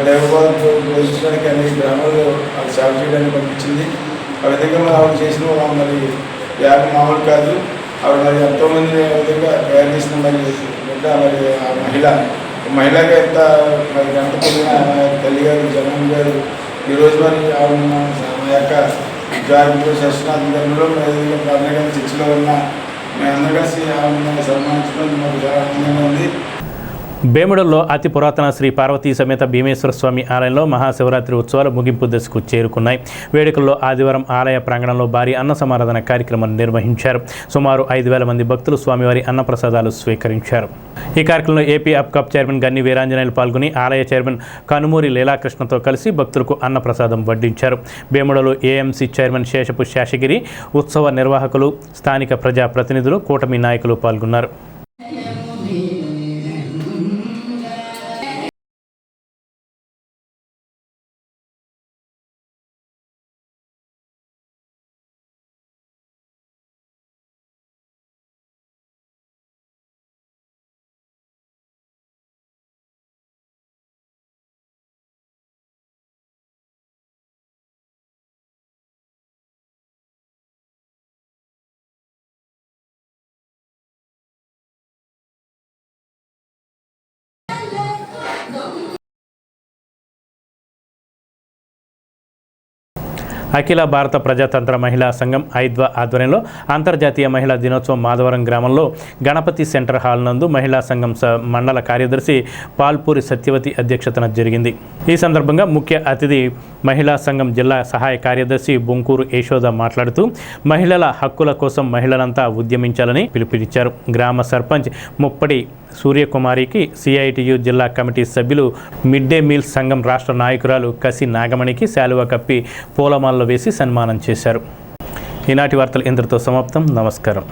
దైవబోధనతో బోధించడానికి అనేక గ్రామాలు వాళ్ళు సేవ చేయడానికి పంపించింది. ఆ విధంగా మరి ఆవిడ చేసిన మరి యాభై మామూలు కాదు, ఆవిడ మరి ఎంతోమంది విధంగా తయారు చేసిన మరి బిడ్డ మరి ఆ మహిళగా ఎంత మరి గంట పొందిన తల్లి గారు జగన్ గారు ఈరోజు మరి ఆవిడ మా యొక్క జాగ్రత్త శస్త్రాల ధర్మంలో ప్రార్థన చర్చిలో ఉన్న మేమందరూ కలిసి ఆవిడ సన్మానించడం మాకు చాలా ఆనందంగా ఉంది. బేముడల్లో అతి పురాతన శ్రీ పార్వతీ సమేత భీమేశ్వర స్వామి ఆలయంలో మహాశివరాత్రి ఉత్సవాలు ముగింపు దశకు చేరుకున్నాయి. వేడుకల్లో ఆదివారం ఆలయ ప్రాంగణంలో భారీ అన్న సమారాధన కార్యక్రమం నిర్వహించారు. సుమారు 5,000 మంది భక్తులు స్వామివారి అన్నప్రసాదాలు స్వీకరించారు. ఈ కార్యక్రమంలో ఏపీ అప్కాప్ చైర్మన్ గన్ని వీరాంజనేయులు పాల్గొని ఆలయ చైర్మన్ కనుమూరి లీలాకృష్ణతో కలిసి భక్తులకు అన్నప్రసాదం వడ్డించారు. బేముడలో ఏఎంసీ చైర్మన్ శేషపు శేషగిరి, ఉత్సవ నిర్వాహకులు, స్థానిక ప్రజా ప్రతినిధులు, కూటమి నాయకులు పాల్గొన్నారు. అఖిల భారత ప్రజాతంత్ర మహిళా సంఘం ఐద్వా ఆధ్వర్యంలో అంతర్జాతీయ మహిళా దినోత్సవం మాధవరం గ్రామంలో గణపతి సెంటర్ హాల్ నందు మహిళా సంఘం మండల కార్యదర్శి పాల్పూరి సత్యవతి అధ్యక్షతన జరిగింది. ఈ సందర్భంగా ముఖ్య అతిథి మహిళా సంఘం జిల్లా సహాయ కార్యదర్శి బొంకూరు యశోద మాట్లాడుతూ మహిళల హక్కుల కోసం మహిళలంతా ఉద్యమించాలని పిలుపునిచ్చారు. గ్రామ సర్పంచ్ ముప్పడి సూర్యకుమారికి, సిఐటియు జిల్లా కమిటీ సభ్యులు, మిడ్ డే మీల్ సంఘం రాష్ట్ర నాయకురాలు కసి నాగమణికి శాలువా కప్పి పూలమాలలో వేసి సన్మానం చేశారు. ఈనాటి వార్తలు ఇంతటితో సమాప్తం. నమస్కారం.